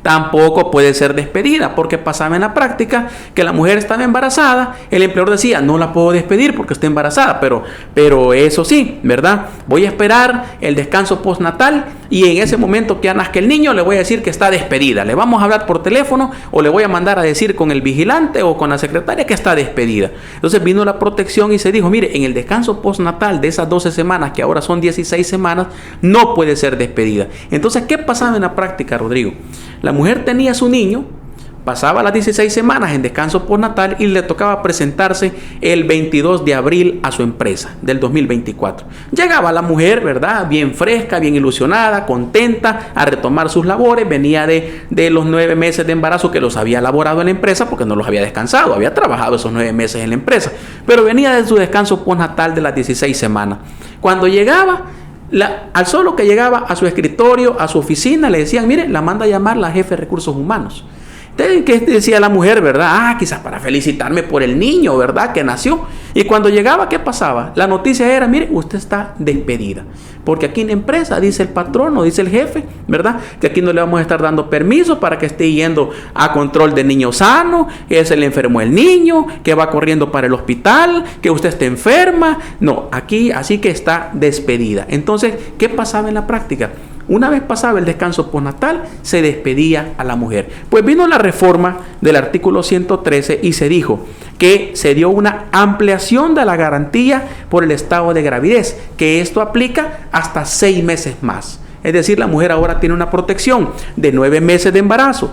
B: tampoco puede ser despedida, porque pasaba en la práctica que la mujer estaba embarazada, el empleador decía, no la puedo despedir porque está embarazada, pero eso sí, ¿verdad? Voy a esperar el descanso postnatal y en ese momento que ya nazca el niño le voy a decir que está despedida. Le vamos a hablar por teléfono o le voy a mandar a decir con el vigilante o con la secretaria que está despedida. Entonces vino la protección y se dijo, mire, en el descanso postnatal de esas 12 semanas, que ahora son 16 semanas, no puede ser despedida. Entonces, ¿qué pasaba en la práctica, Rodrigo? La mujer tenía a su niño, pasaba las 16 semanas en descanso postnatal y le tocaba presentarse el 22 de abril a su empresa del 2024. Llegaba la mujer, ¿verdad? Bien fresca, bien ilusionada, contenta a retomar sus labores. Venía de los 9 meses de embarazo que los había laborado en la empresa porque no los había descansado, había trabajado esos 9 meses en la empresa, pero venía de su descanso postnatal de las 16 semanas. Cuando llegaba, al solo que llegaba a su escritorio, a su oficina, le decían, mire, la manda a llamar la jefe de recursos humanos. Entonces, ¿qué decía la mujer, verdad? Quizás para felicitarme por el niño, ¿verdad? Que nació. Y cuando llegaba, ¿qué pasaba? La noticia era, mire, usted está despedida. Porque aquí en la empresa dice el patrón o dice el jefe, ¿verdad? Que aquí no le vamos a estar dando permiso para que esté yendo a control de niño sano, que se le enfermó el niño, que va corriendo para el hospital, que usted está enferma. No, aquí así que está despedida. Entonces, ¿qué pasaba en la práctica? Una vez pasaba el descanso postnatal, se despedía a la mujer. Pues vino la reforma del artículo 113 y se dijo que se dio una ampliación de la garantía por el estado de gravidez, que esto aplica hasta 6 meses más. Es decir, la mujer ahora tiene una protección de 9 meses de embarazo,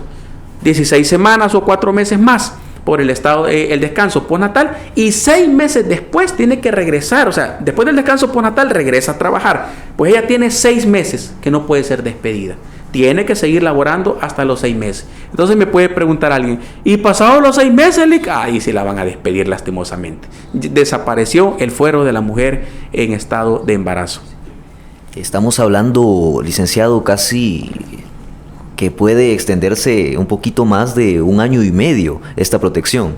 B: 16 semanas o 4 meses más por el estado, el descanso postnatal, y 6 meses después tiene que regresar, o sea, después del descanso postnatal regresa a trabajar. Pues ella tiene 6 meses que no puede ser despedida, tiene que seguir laborando hasta los 6 meses. Entonces me puede preguntar alguien, ¿y pasados los 6 meses? Ahí sí la van a despedir lastimosamente. Desapareció el fuero de la mujer en estado de embarazo.
A: Estamos hablando, licenciado, casi que puede extenderse un poquito más de 1 año y medio esta protección.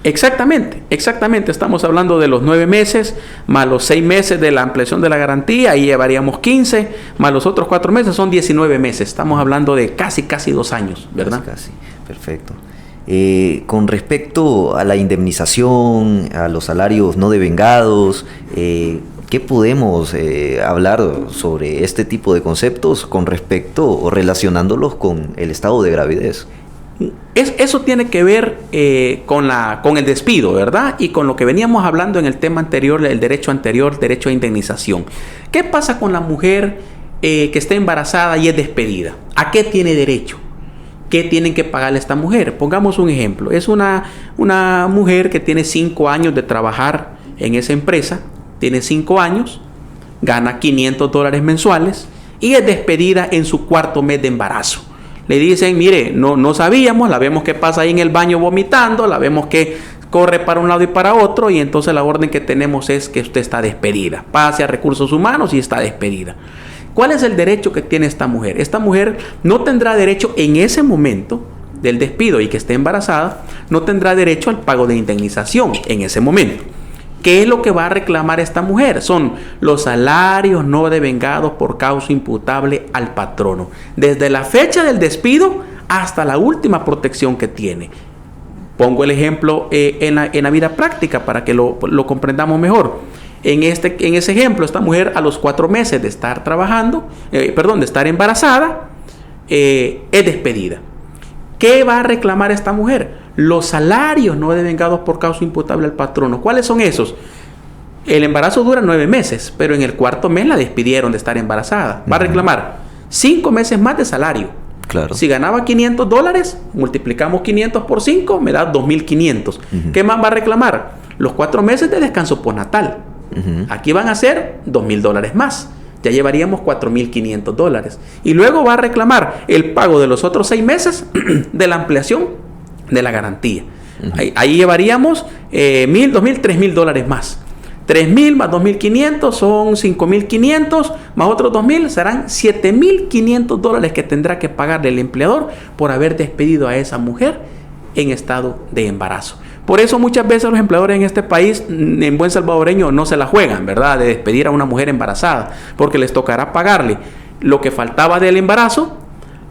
B: Exactamente. Estamos hablando de los 9 meses, más los 6 meses de la ampliación de la garantía, ahí llevaríamos 15, más los otros 4 meses, son 19 meses. Estamos hablando de casi 2 años, ¿verdad?
A: Casi. Perfecto. Con respecto a la indemnización, a los salarios no devengados, ¿qué podemos hablar sobre este tipo de conceptos con respecto o relacionándolos con el estado de gravidez?
B: Eso tiene que ver con el despido, ¿verdad? Y con lo que veníamos hablando en el tema anterior, el derecho anterior, derecho a indemnización. ¿Qué pasa con la mujer que está embarazada y es despedida? ¿A qué tiene derecho? ¿Qué tienen que pagarle a esta mujer? Pongamos un ejemplo. Es una mujer que tiene 5 años de trabajar en esa empresa, tiene 5 años, gana $500 mensuales y es despedida en su 4º mes de embarazo. Le dicen, mire, no sabíamos, la vemos que pasa ahí en el baño vomitando, la vemos que corre para un lado y para otro, y entonces la orden que tenemos es que usted está despedida. Pase a recursos humanos y está despedida. ¿Cuál es el derecho que tiene esta mujer? Esta mujer no tendrá derecho en ese momento del despido y que esté embarazada, no tendrá derecho al pago de indemnización en ese momento. ¿Qué es lo que va a reclamar esta mujer? Son los salarios no devengados por causa imputable al patrono, desde la fecha del despido hasta la última protección que tiene. Pongo el ejemplo en la vida práctica para que lo comprendamos mejor. En ese ejemplo, esta mujer a los 4 meses de estar de estar embarazada, es despedida. ¿Qué va a reclamar esta mujer? Los salarios no devengados por causa imputable al patrono. ¿Cuáles son esos? El embarazo dura 9 meses, pero en el 4º mes la despidieron de estar embarazada. Va a reclamar 5 meses más de salario.
A: Claro.
B: Si ganaba $500, multiplicamos 500 por 5, me da 2.500. ¿Qué más va a reclamar? Los 4 meses de descanso postnatal. Aquí van a ser $2.000 más. Ya llevaríamos $4.500. Y luego va a reclamar el pago de los otros 6 meses de la ampliación de la garantía. Ahí llevaríamos $1,000, $2,000, $3,000 más. 3,000 más 2,500 son 5,500, más otros 2,000 serán 7,500 dólares que tendrá que pagarle el empleador por haber despedido a esa mujer en estado de embarazo. Por eso muchas veces los empleadores en este país, en buen salvadoreño, no se la juegan, ¿verdad?, de despedir a una mujer embarazada, porque les tocará pagarle lo que faltaba del embarazo,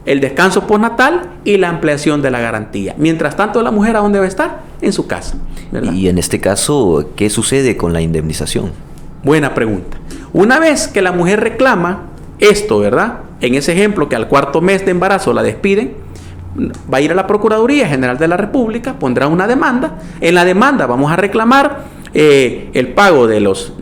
B: el descanso postnatal y la ampliación de la garantía. Mientras tanto, la mujer, ¿a dónde va a estar? En su casa, ¿verdad?
A: Y en este caso, ¿qué sucede con la indemnización?
B: Buena pregunta. Una vez que la mujer reclama esto, ¿verdad?, en ese ejemplo que al 4º mes de embarazo la despiden, va a ir a la Procuraduría General de la República, pondrá una demanda. En la demanda vamos a reclamar el pago de los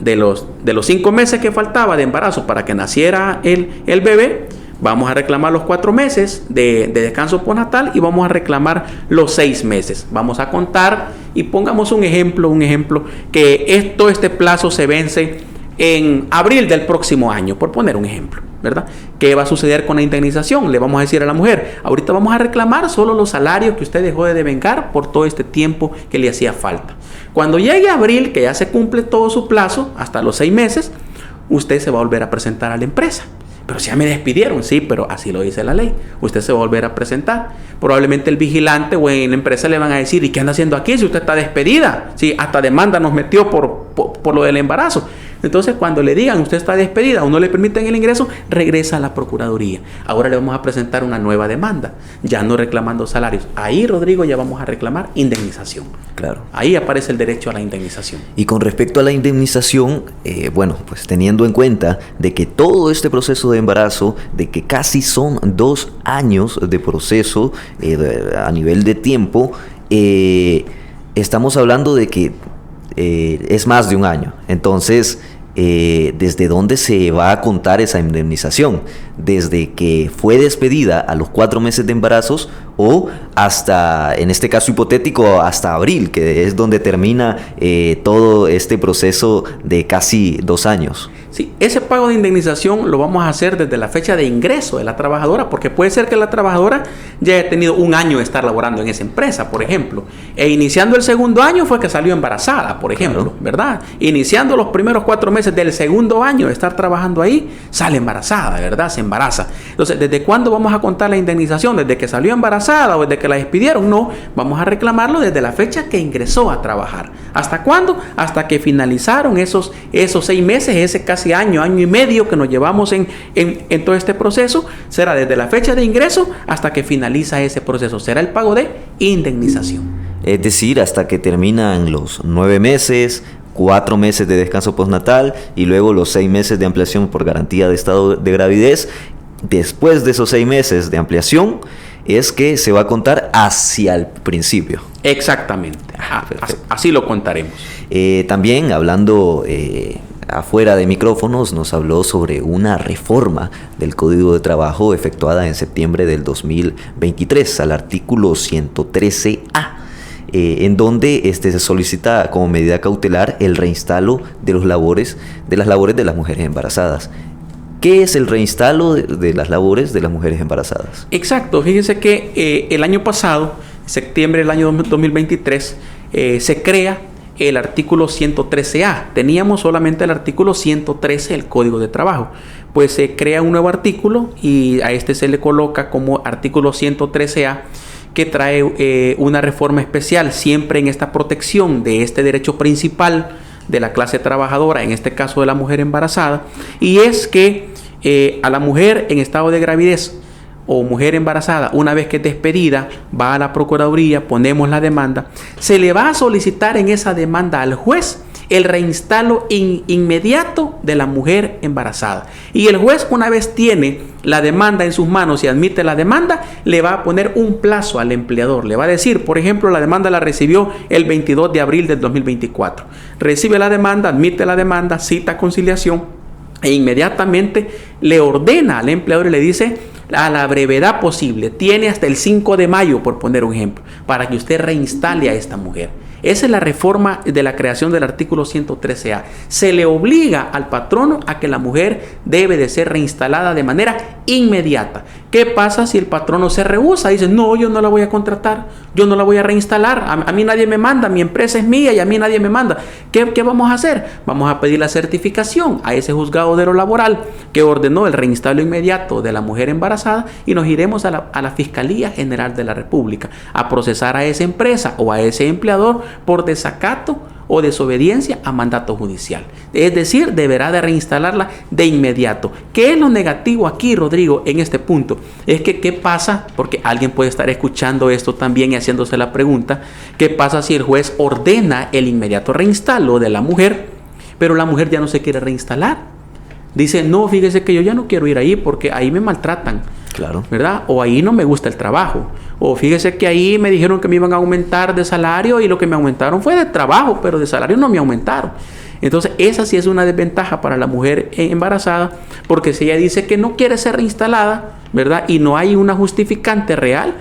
B: 5 meses que faltaba de embarazo para que naciera el bebé. Vamos a reclamar los 4 meses de descanso postnatal y vamos a reclamar los 6 meses. Vamos a contar y pongamos un ejemplo que este plazo se vence en abril del próximo año, por poner un ejemplo, ¿verdad? ¿Qué va a suceder con la indemnización? Le vamos a decir a la mujer, ahorita vamos a reclamar solo los salarios que usted dejó de devengar por todo este tiempo que le hacía falta. Cuando llegue abril, que ya se cumple todo su plazo, hasta los 6 meses, usted se va a volver a presentar a la empresa. Pero si ya me despidieron, sí, pero así lo dice la ley. Usted se va a volver a presentar. Probablemente el vigilante o en la empresa le van a decir, ¿y qué anda haciendo aquí si usted está despedida? Sí, hasta demanda nos metió por lo del embarazo. Entonces, cuando le digan usted está despedida o no le permiten el ingreso, regresa a la Procuraduría. Ahora le vamos a presentar una nueva demanda, ya no reclamando salarios. Ahí, Rodrigo, ya vamos a reclamar indemnización.
A: Claro.
B: Ahí aparece el derecho a la indemnización.
A: Y con respecto a la indemnización, pues teniendo en cuenta de que todo este proceso de embarazo, de que casi son 2 años de proceso a nivel de tiempo, estamos hablando de que es más de 1 año. Entonces, ¿desde dónde se va a contar esa indemnización? ¿Desde que fue despedida a los 4 meses de embarazos o hasta, en este caso hipotético, hasta abril, que es donde termina todo este proceso de casi 2 años?
B: Sí, ese pago de indemnización lo vamos a hacer desde la fecha de ingreso de la trabajadora, porque puede ser que la trabajadora ya haya tenido un año de estar laborando en esa empresa, por ejemplo, e iniciando el segundo año fue que salió embarazada, por ejemplo, ¿verdad? Iniciando los primeros 4 meses del segundo año de estar trabajando ahí, sale embarazada, ¿verdad? Se embaraza. Entonces, ¿desde cuándo vamos a contar la indemnización? ¿Desde que salió embarazada o desde que la despidieron? No, vamos a reclamarlo desde la fecha que ingresó a trabajar. ¿Hasta cuándo? Hasta que finalizaron esos 6 meses, ese casi año y medio que nos llevamos en todo este proceso. Será desde la fecha de ingreso hasta que finaliza ese proceso. Será el pago de indemnización.
A: Es decir, hasta que terminan los 9 meses, 4 meses de descanso postnatal y luego los 6 meses de ampliación por garantía de estado de gravidez. Después de esos 6 meses de ampliación es que se va a contar hacia el principio.
B: Exactamente. Así lo contaremos.
A: También hablando afuera de micrófonos, nos habló sobre una reforma del Código de Trabajo efectuada en septiembre del 2023 al artículo 113A. En donde se solicita como medida cautelar el reinstalo de las labores de las mujeres embarazadas. ¿Qué es el reinstalo de las labores de las mujeres embarazadas?
B: Exacto, fíjense que el año pasado, septiembre del año 2023, se crea el artículo 113A. Teníamos solamente el artículo 113 del Código de Trabajo. Pues se crea un nuevo artículo y a este se le coloca como artículo 113A, que trae una reforma especial siempre en esta protección de este derecho principal de la clase trabajadora, en este caso de la mujer embarazada, y es que a la mujer en estado de gravidez o mujer embarazada, una vez que es despedida, va a la Procuraduría, ponemos la demanda, se le va a solicitar en esa demanda al juez el reinstalo inmediato de la mujer embarazada. Y el juez, una vez tiene la demanda en sus manos y admite la demanda, le va a poner un plazo al empleador. Le va a decir, por ejemplo, la demanda la recibió el 22 de abril del 2024. Recibe la demanda, admite la demanda, cita conciliación e inmediatamente le ordena al empleador y le dice: a la brevedad posible, tiene hasta el 5 de mayo, por poner un ejemplo, para que usted reinstale a esta mujer. Esa es la reforma de la creación del artículo 113A. Se le obliga al patrono a que la mujer debe de ser reinstalada de manera inmediata. ¿Qué pasa si el patrono se rehúsa? Dice: no, yo no la voy a contratar, yo no la voy a reinstalar, a mí nadie me manda, mi empresa es mía y a mí nadie me manda. ¿Qué vamos a hacer? Vamos a pedir la certificación a ese juzgado de lo laboral que ordenó el reinstalo inmediato de la mujer embarazada y nos iremos a la Fiscalía General de la República a procesar a esa empresa o a ese empleador por desacato o desobediencia a mandato judicial. Es decir, deberá de reinstalarla de inmediato. ¿Qué es lo negativo aquí, Rodrigo, en este punto? Es que, ¿qué pasa? Porque alguien puede estar escuchando esto también y haciéndose la pregunta: ¿qué pasa si el juez ordena el inmediato reinstalo de la mujer, pero la mujer ya no se quiere reinstalar? Dice: no, fíjese que yo ya no quiero ir ahí porque ahí me maltratan.
A: Claro.
B: ¿Verdad? O ahí no me gusta el trabajo. O fíjese que ahí me dijeron que me iban a aumentar de salario y lo que me aumentaron fue de trabajo, pero de salario no me aumentaron. Entonces, esa sí es una desventaja para la mujer embarazada, porque si ella dice que no quiere ser reinstalada, ¿verdad? Y no hay una justificante real,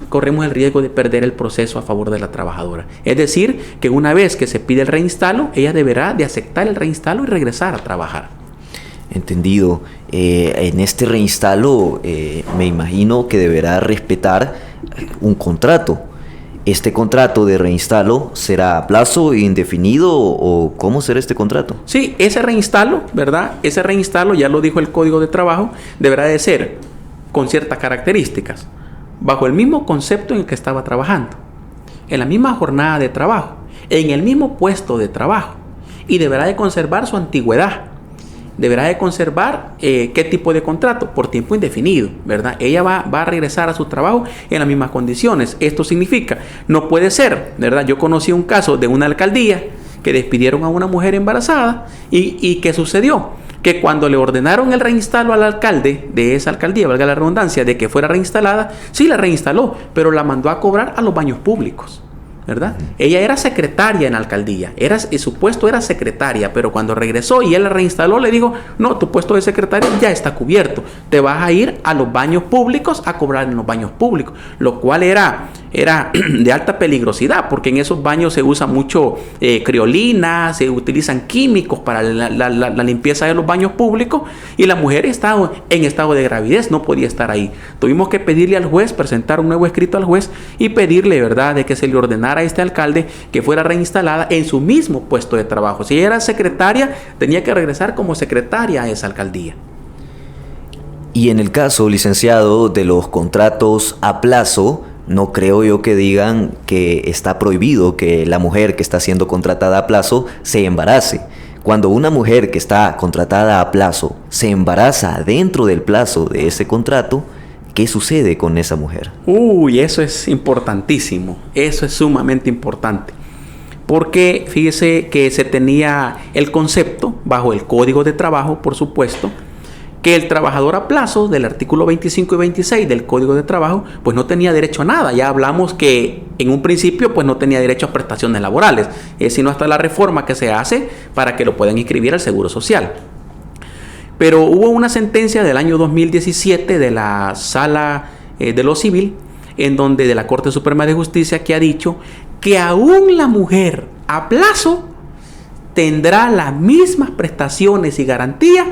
B: corremos el riesgo de perder el proceso a favor de la trabajadora. Es decir, que una vez que se pide el reinstalo, ella deberá de aceptar el reinstalo y regresar a trabajar.
A: Entendido. En este reinstalo me imagino que deberá respetar un contrato. ¿Este contrato de reinstalo será a plazo indefinido o cómo será este contrato?
B: Sí, ese reinstalo, ¿verdad? Ese reinstalo, ya lo dijo el Código de Trabajo, deberá de ser con ciertas características, bajo el mismo concepto en el que estaba trabajando, en la misma jornada de trabajo, en el mismo puesto de trabajo, y deberá de conservar su antigüedad. Deberá de conservar qué tipo de contrato, por tiempo indefinido, ¿verdad? Ella va a regresar a su trabajo en las mismas condiciones. Esto significa, no puede ser, ¿verdad? Yo conocí un caso de una alcaldía que despidieron a una mujer embarazada y ¿qué sucedió? Que cuando le ordenaron el reinstalo al alcalde de esa alcaldía, valga la redundancia, de que fuera reinstalada, sí la reinstaló, pero la mandó a cobrar a los baños públicos, ¿verdad? Ella era secretaria en la alcaldía, su puesto era secretaria, pero cuando regresó y él la reinstaló, le dijo: no, tu puesto de secretaria ya está cubierto, te vas a ir a los baños públicos a cobrar en los baños públicos, lo cual era era de alta peligrosidad, porque en esos baños se usa mucho criolina, se utilizan químicos para la limpieza de los baños públicos, y la mujer estaba en estado de gravidez, no podía estar ahí. Tuvimos que pedirle al juez, presentar un nuevo escrito al juez y pedirle, ¿verdad?, de que se le ordenara a este alcalde que fuera reinstalada en su mismo puesto de trabajo. Si ella era secretaria, tenía que regresar como secretaria a esa alcaldía.
A: Y en el caso, licenciado, de los contratos a plazo, no creo yo que digan que está prohibido que la mujer que está siendo contratada a plazo se embarace. Cuando una mujer que está contratada a plazo se embaraza dentro del plazo de ese contrato, ¿qué sucede con esa mujer?
B: Eso es importantísimo, eso es sumamente importante. Porque fíjese que se tenía el concepto, bajo el Código de Trabajo, por supuesto, que el trabajador a plazo del artículo 25 y 26 del Código de Trabajo pues no tenía derecho a nada. Ya hablamos que en un principio pues no tenía derecho a prestaciones laborales, sino hasta la reforma que se hace para que lo puedan inscribir al Seguro Social. Pero hubo una sentencia del año 2017 de la Sala de lo Civil, de la Corte Suprema de Justicia, que ha dicho que aún la mujer a plazo tendrá las mismas prestaciones y garantías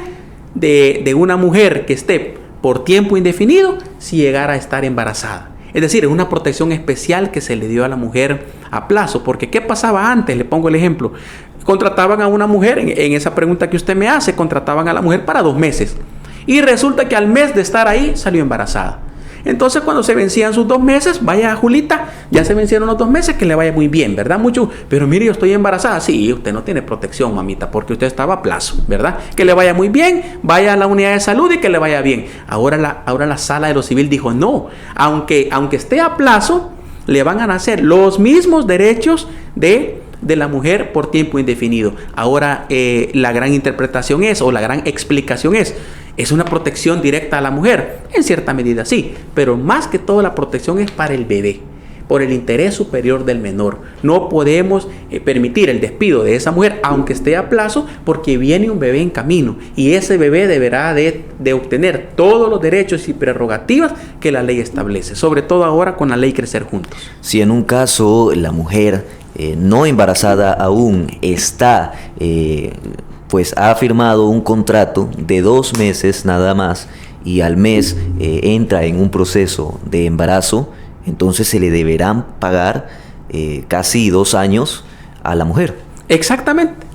B: de una mujer que esté por tiempo indefinido si llegara a estar embarazada. Es decir, es una protección especial que se le dio a la mujer a plazo. Porque ¿qué pasaba antes? Le pongo el ejemplo. Contrataban a una mujer, en esa pregunta que usted me hace, contrataban a la mujer para 2 meses. Y resulta que al mes de estar ahí salió embarazada. Entonces, cuando se vencían sus 2 meses, vaya Julita, ya se vencieron los 2 meses, que le vaya muy bien, ¿verdad? Pero mire, yo estoy embarazada. Sí, usted no tiene protección, mamita, porque usted estaba a plazo, ¿verdad? Que le vaya muy bien, vaya a la unidad de salud y que le vaya bien. Ahora la Sala de lo Civil dijo, no, aunque esté a plazo, le van a nacer los mismos derechos de la mujer por tiempo indefinido. Ahora, la gran interpretación o la gran explicación ¿es una protección directa a la mujer? En cierta medida sí, pero más que todo la protección es para el bebé, por el interés superior del menor. No podemos permitir el despido de esa mujer, aunque esté a plazo, porque viene un bebé en camino, y ese bebé deberá de obtener todos los derechos y prerrogativas que la ley establece, sobre todo ahora con la ley Crecer Juntos.
A: Si en un caso la mujer no embarazada aún está... pues ha firmado un contrato de 2 meses nada más y al mes entra en un proceso de embarazo, entonces se le deberán pagar casi 2 años a la mujer.
B: Exactamente,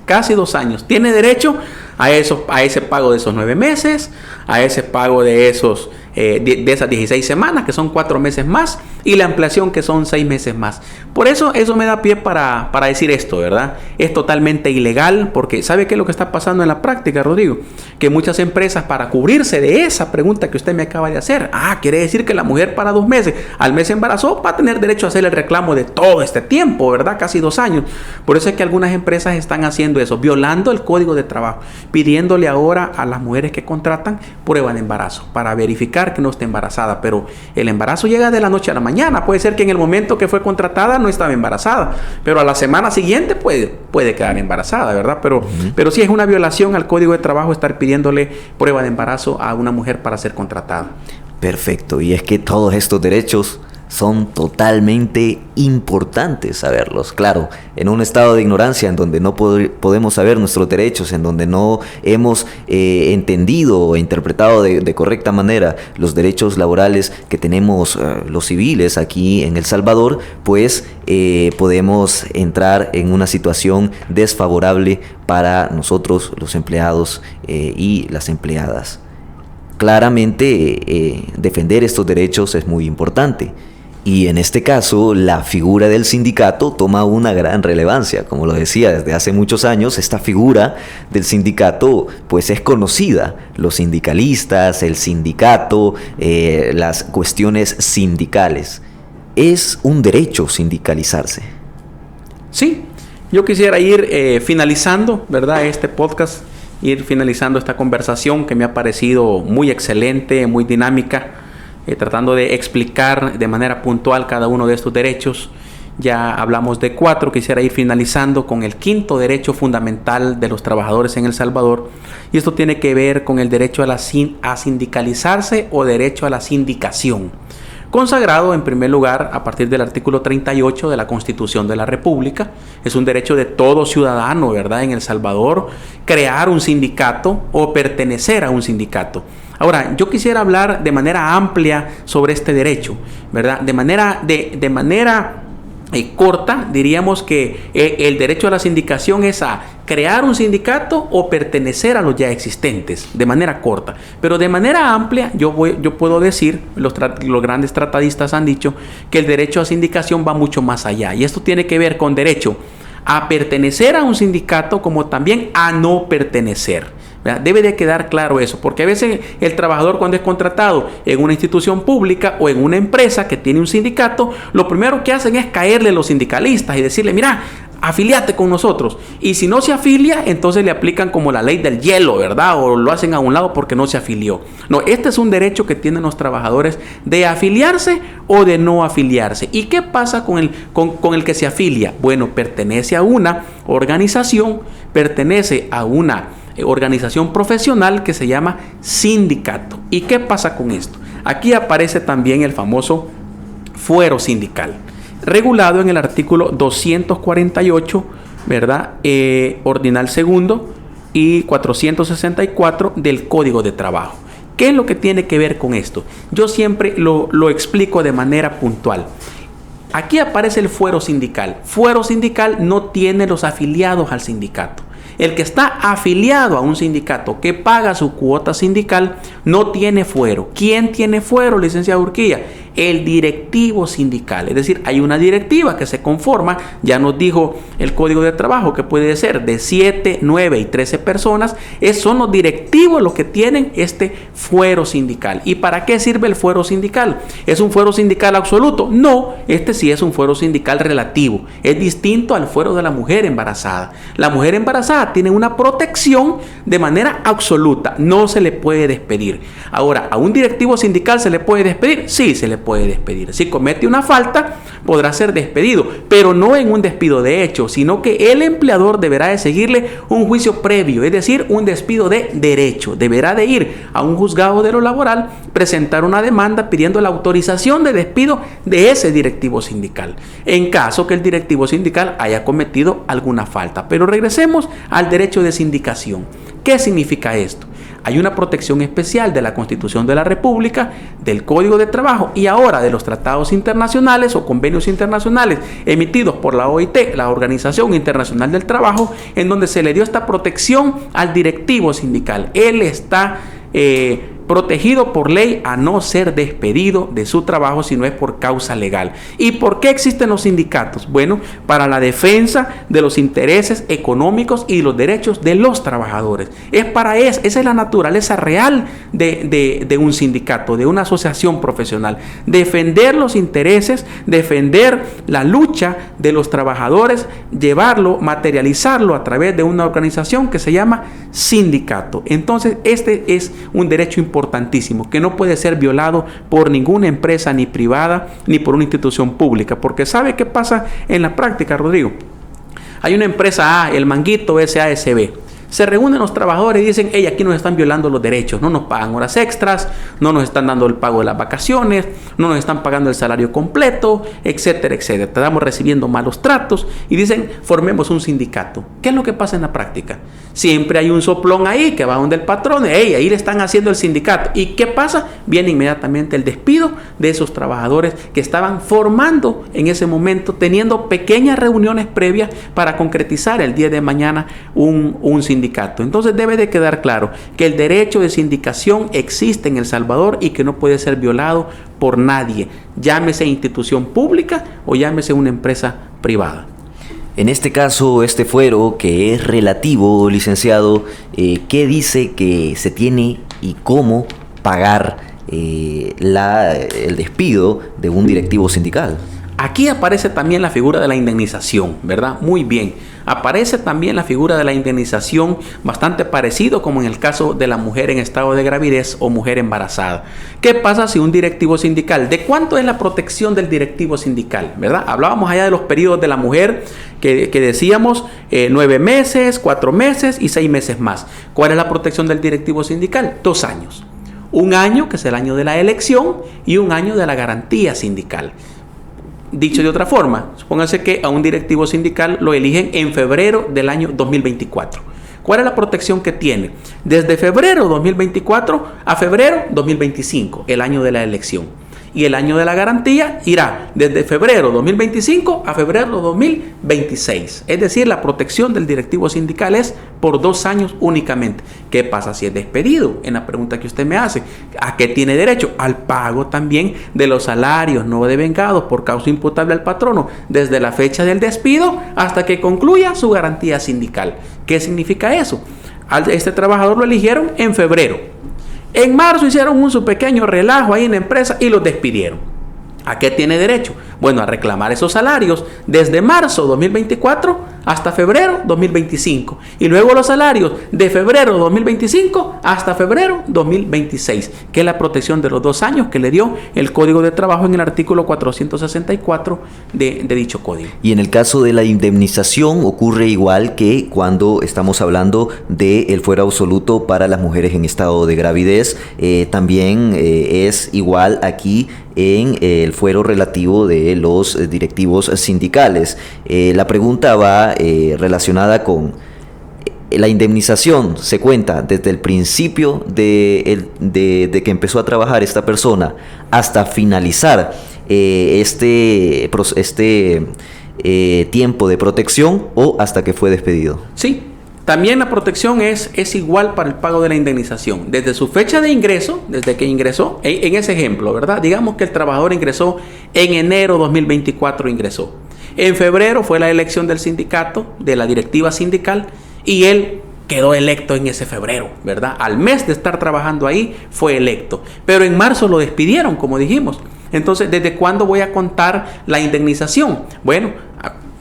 B: casi 2 años. Tiene derecho a ese pago de esos 9 meses, a ese pago de esas 16 semanas, que son 4 meses más, y la ampliación, que son 6 meses más. Por eso me da pie para decir esto, ¿verdad? Es totalmente ilegal, porque ¿sabe qué es lo que está pasando en la práctica, Rodrigo? Que muchas empresas, para cubrirse de esa pregunta que usted me acaba de hacer, quiere decir que la mujer para 2 meses, al mes se embarazó, va a tener derecho a hacer el reclamo de todo este tiempo, ¿verdad? Casi 2 años. Por eso es que algunas empresas están haciendo eso, violando el Código de Trabajo, pidiéndole ahora a las mujeres que contratan prueba de embarazo, para verificar que no esté embarazada. Pero el embarazo llega de la noche a la mañana. Puede ser que en el momento que fue contratada no estaba embarazada, pero a la semana siguiente puede quedar embarazada, ¿verdad? Pero sí es una violación al Código de Trabajo estar pidiéndole prueba de embarazo a una mujer para ser contratada.
A: Perfecto, y es que todos estos derechos son totalmente importantes saberlos. Claro, en un estado de ignorancia en donde no podemos saber nuestros derechos, en donde no hemos entendido o interpretado de correcta manera los derechos laborales que tenemos los civiles aquí en El Salvador, pues podemos entrar en una situación desfavorable para nosotros los empleados y las empleadas. Claramente, defender estos derechos es muy importante. Y en este caso, la figura del sindicato toma una gran relevancia. Como lo decía, desde hace muchos años, esta figura del sindicato pues es conocida. Los sindicalistas, el sindicato, las cuestiones sindicales. ¿Es un derecho sindicalizarse?
B: Sí, yo quisiera ir finalizando, ¿verdad?, este podcast, ir finalizando esta conversación que me ha parecido muy excelente, muy dinámica. Tratando de explicar de manera puntual cada uno de estos derechos. Ya hablamos de 4, quisiera ir finalizando con el 5º derecho fundamental de los trabajadores en El Salvador, y esto tiene que ver con el derecho a sindicalizarse o derecho a la sindicación. consagrado en primer lugar a partir del artículo 38 de la Constitución de la República. Es un derecho de todo ciudadano, ¿verdad?, en El Salvador, crear un sindicato o pertenecer a un sindicato. Ahora, yo quisiera hablar de manera amplia sobre este derecho, ¿verdad? De manera corta, diríamos que el derecho a la sindicación es a crear un sindicato o pertenecer a los ya existentes, de manera corta. Pero de manera amplia, yo puedo decir, los grandes tratadistas han dicho, que el derecho a sindicación va mucho más allá. Y esto tiene que ver con derecho a pertenecer a un sindicato como también a no pertenecer. Debe de quedar claro eso, porque a veces el trabajador, cuando es contratado en una institución pública o en una empresa que tiene un sindicato, lo primero que hacen es caerle a los sindicalistas y decirle: mira, afiliate con nosotros. Y si no se afilia, entonces le aplican como la ley del hielo, ¿verdad? O lo hacen a un lado porque no se afilió. No, este es un derecho que tienen los trabajadores de afiliarse o de no afiliarse. ¿Y qué pasa con el que se afilia? Bueno, pertenece a una organización, pertenece a una organización profesional que se llama sindicato. ¿Y qué pasa con esto? Aquí aparece también el famoso fuero sindical, regulado en el artículo 248, ¿verdad? Ordinal segundo y 464 del Código de Trabajo. ¿Qué es lo que tiene que ver con esto? Yo siempre lo explico de manera puntual. Aquí aparece el fuero sindical. Fuero sindical no tiene los afiliados al sindicato. El que está afiliado a un sindicato que paga su cuota sindical no tiene fuero. ¿Quién tiene fuero, licenciado Urquilla? El directivo sindical. Es decir, hay una directiva que se conforma, ya nos dijo el Código de Trabajo, que puede ser de 7, 9 y 13 personas. Son los directivos los que tienen este fuero sindical. ¿Y para qué sirve el fuero sindical? ¿Es un fuero sindical absoluto? No, este sí es un fuero sindical relativo. Es distinto al fuero de la mujer embarazada. La mujer embarazada tiene una protección de manera absoluta. No se le puede despedir. Ahora, ¿a un directivo sindical se le puede despedir? Sí, se le puede despedir. Si comete una falta, podrá ser despedido, pero no en un despido de hecho, sino que el empleador deberá de seguirle un juicio previo, es decir, un despido de derecho. Deberá de ir a un juzgado de lo laboral, presentar una demanda pidiendo la autorización de despido de ese directivo sindical, en caso que el directivo sindical haya cometido alguna falta. Pero regresemos al derecho de sindicación. ¿Qué significa esto? Hay una protección especial de la Constitución de la República, del Código de Trabajo y ahora de los tratados internacionales o convenios internacionales emitidos por la OIT, la Organización Internacional del Trabajo, en donde se le dio esta protección al directivo sindical. Él está protegido por ley a no ser despedido de su trabajo si no es por causa legal. ¿Y por qué existen los sindicatos? Bueno, para la defensa de los intereses económicos y los derechos de los trabajadores. Esa es la naturaleza real de un sindicato, de una asociación profesional. Defender los intereses, defender la lucha de los trabajadores, llevarlo, materializarlo a través de una organización que se llama sindicato. Entonces, este es un derecho importantísimo que no puede ser violado por ninguna empresa ni privada ni por una institución pública, porque ¿sabe qué pasa en la práctica, Rodrigo? Hay una empresa A, el Manguito SASB. Se reúnen los trabajadores y dicen: hey, aquí nos están violando los derechos, no nos pagan horas extras, no nos están dando el pago de las vacaciones, no nos están pagando el salario completo, etcétera, etcétera. Estamos recibiendo malos tratos y dicen: formemos un sindicato. ¿Qué es lo que pasa en la práctica? Siempre hay un soplón ahí que va donde el patrón, hey, ahí le están haciendo el sindicato. ¿Y qué pasa? Viene inmediatamente el despido de esos trabajadores que estaban formando en ese momento, teniendo pequeñas reuniones previas para concretizar el día de mañana un sindicato. Entonces debe de quedar claro que el derecho de sindicación existe en El Salvador y que no puede ser violado por nadie, llámese institución pública o llámese una empresa privada.
A: En este caso, este fuero, que es relativo, licenciado, ¿qué dice que se tiene y cómo pagar el despido de un directivo sindical?
B: Aquí aparece también la figura de la indemnización, ¿verdad? Muy bien. Aparece también la figura de la indemnización, bastante parecido como en el caso de la mujer en estado de gravidez o mujer embarazada. ¿Qué pasa si un directivo sindical? ¿De cuánto es la protección del directivo sindical? ¿Verdad? Hablábamos allá de los periodos de la mujer que decíamos 9 meses, 4 meses y 6 meses más. ¿Cuál es la protección del directivo sindical? 2 años. un año, que es el año de la elección, y un año de la garantía sindical. Dicho de otra forma, supóngase que a un directivo sindical lo eligen en febrero del año 2024. ¿Cuál es la protección que tiene? Desde febrero 2024 a febrero 2025, el año de la elección. Y el año de la garantía irá desde febrero 2025 a febrero 2026. Es decir, la protección del directivo sindical es por 2 años únicamente. ¿Qué pasa si es despedido? En la pregunta que usted me hace, ¿a qué tiene derecho? Al pago también de los salarios no devengados por causa imputable al patrono desde la fecha del despido hasta que concluya su garantía sindical. ¿Qué significa eso? A este trabajador lo eligieron en febrero. En marzo hicieron su pequeño relajo ahí en la empresa y los despidieron. ¿A qué tiene derecho? Bueno, a reclamar esos salarios desde marzo 2024 hasta febrero 2025. Y luego los salarios de febrero 2025 hasta febrero 2026, que es la protección de los 2 años que le dio el Código de Trabajo en el artículo 464 de dicho código.
A: Y en el caso de la indemnización ocurre igual que cuando estamos hablando del fuero absoluto para las mujeres en estado de gravidez. También es igual aquí en el fuero relativo de los directivos sindicales. La pregunta va relacionada con la indemnización. ¿Se cuenta desde el principio de que empezó a trabajar esta persona hasta finalizar este tiempo de protección o hasta que fue despedido?
B: Sí. También la protección es igual para el pago de la indemnización. Desde su fecha de ingreso, desde que ingresó, en ese ejemplo, ¿verdad? Digamos que el trabajador ingresó en enero 2024, ingresó. En febrero fue la elección del sindicato, de la directiva sindical, y él quedó electo en ese febrero, ¿verdad? Al mes de estar trabajando ahí, fue electo. Pero en marzo lo despidieron, como dijimos. Entonces, ¿desde cuándo voy a contar la indemnización? Bueno,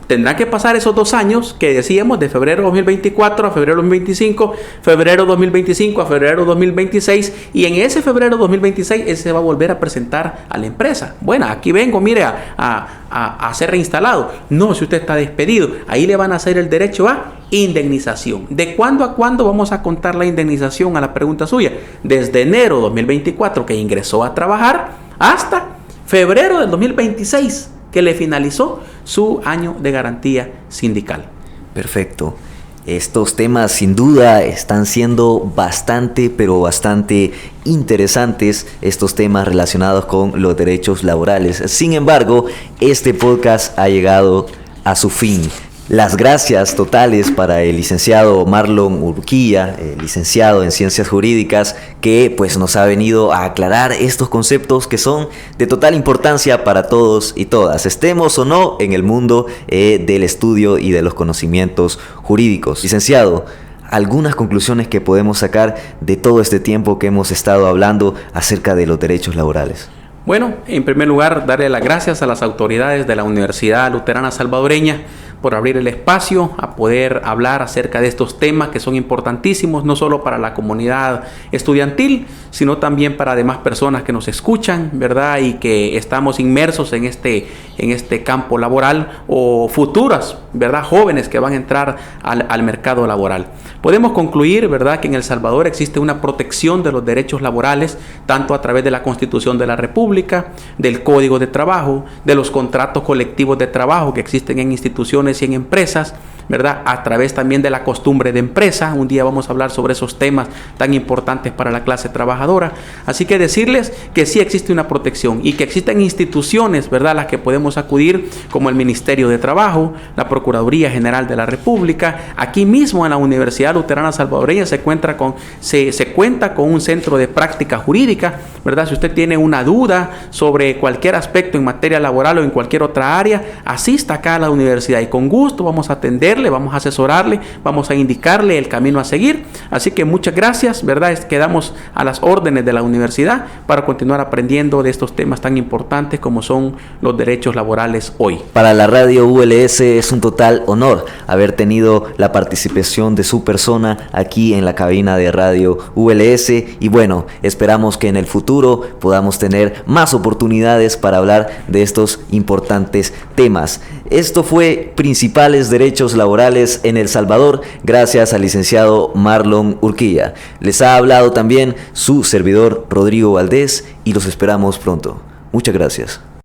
B: tendrá que pasar esos 2 años que decíamos, de febrero 2024 a febrero 2025, febrero 2025 a febrero 2026, y en ese febrero 2026 él se va a volver a presentar a la empresa. Bueno, aquí vengo, mire, a ser reinstalado. No, si usted está despedido, ahí le van a hacer el derecho a indemnización. ¿De cuándo a cuándo vamos a contar la indemnización? A la pregunta suya. Desde enero 2024 que ingresó a trabajar hasta febrero del 2026 que le finalizó su año de garantía sindical.
A: Perfecto. Estos temas sin duda están siendo bastante, pero bastante interesantes, estos temas relacionados con los derechos laborales. Sin embargo, este podcast ha llegado a su fin. Las gracias totales para el licenciado Marlon Urquía, licenciado en Ciencias Jurídicas, que pues nos ha venido a aclarar estos conceptos que son de total importancia para todos y todas, estemos o no en el mundo del estudio y de los conocimientos jurídicos. Licenciado, algunas conclusiones que podemos sacar de todo este tiempo que hemos estado hablando acerca de los derechos laborales.
B: Bueno, en primer lugar, darle las gracias a las autoridades de la Universidad Luterana Salvadoreña por abrir el espacio a poder hablar acerca de estos temas que son importantísimos, no solo para la comunidad estudiantil, sino también para demás personas que nos escuchan, ¿verdad? Y que estamos inmersos en este campo laboral, o futuras, ¿verdad? Jóvenes que van a entrar al mercado laboral. Podemos concluir, ¿verdad?, que en El Salvador existe una protección de los derechos laborales, tanto a través de la Constitución de la República, del Código de Trabajo, de los contratos colectivos de trabajo que existen en instituciones y en empresas, ¿verdad?, a través también de la costumbre de empresa. Un día vamos a hablar sobre esos temas tan importantes para la clase trabajadora. Así que decirles que sí existe una protección y que existen instituciones, ¿verdad?, a las que podemos acudir, como el Ministerio de Trabajo, la Procuraduría General de la República. Aquí mismo en la Universidad Luterana Salvadoreña se cuenta con un centro de práctica jurídica, ¿verdad? Si usted tiene una duda sobre cualquier aspecto en materia laboral o en cualquier otra área, asista acá a la universidad y con gusto vamos a atenderle, vamos a asesorarle, vamos a indicarle el camino a seguir. Así que muchas gracias, ¿verdad? Quedamos a las órdenes de la universidad para continuar aprendiendo de estos temas tan importantes como son los derechos laborales hoy.
A: Para la radio ULS es un total total honor haber tenido la participación de su persona aquí en la cabina de Radio ULS y bueno, esperamos que en el futuro podamos tener más oportunidades para hablar de estos importantes temas. Esto fue Principales Derechos Laborales en El Salvador, gracias al licenciado Marlon Urquilla. Les ha hablado también su servidor Rodrigo Valdés y los esperamos pronto. Muchas gracias.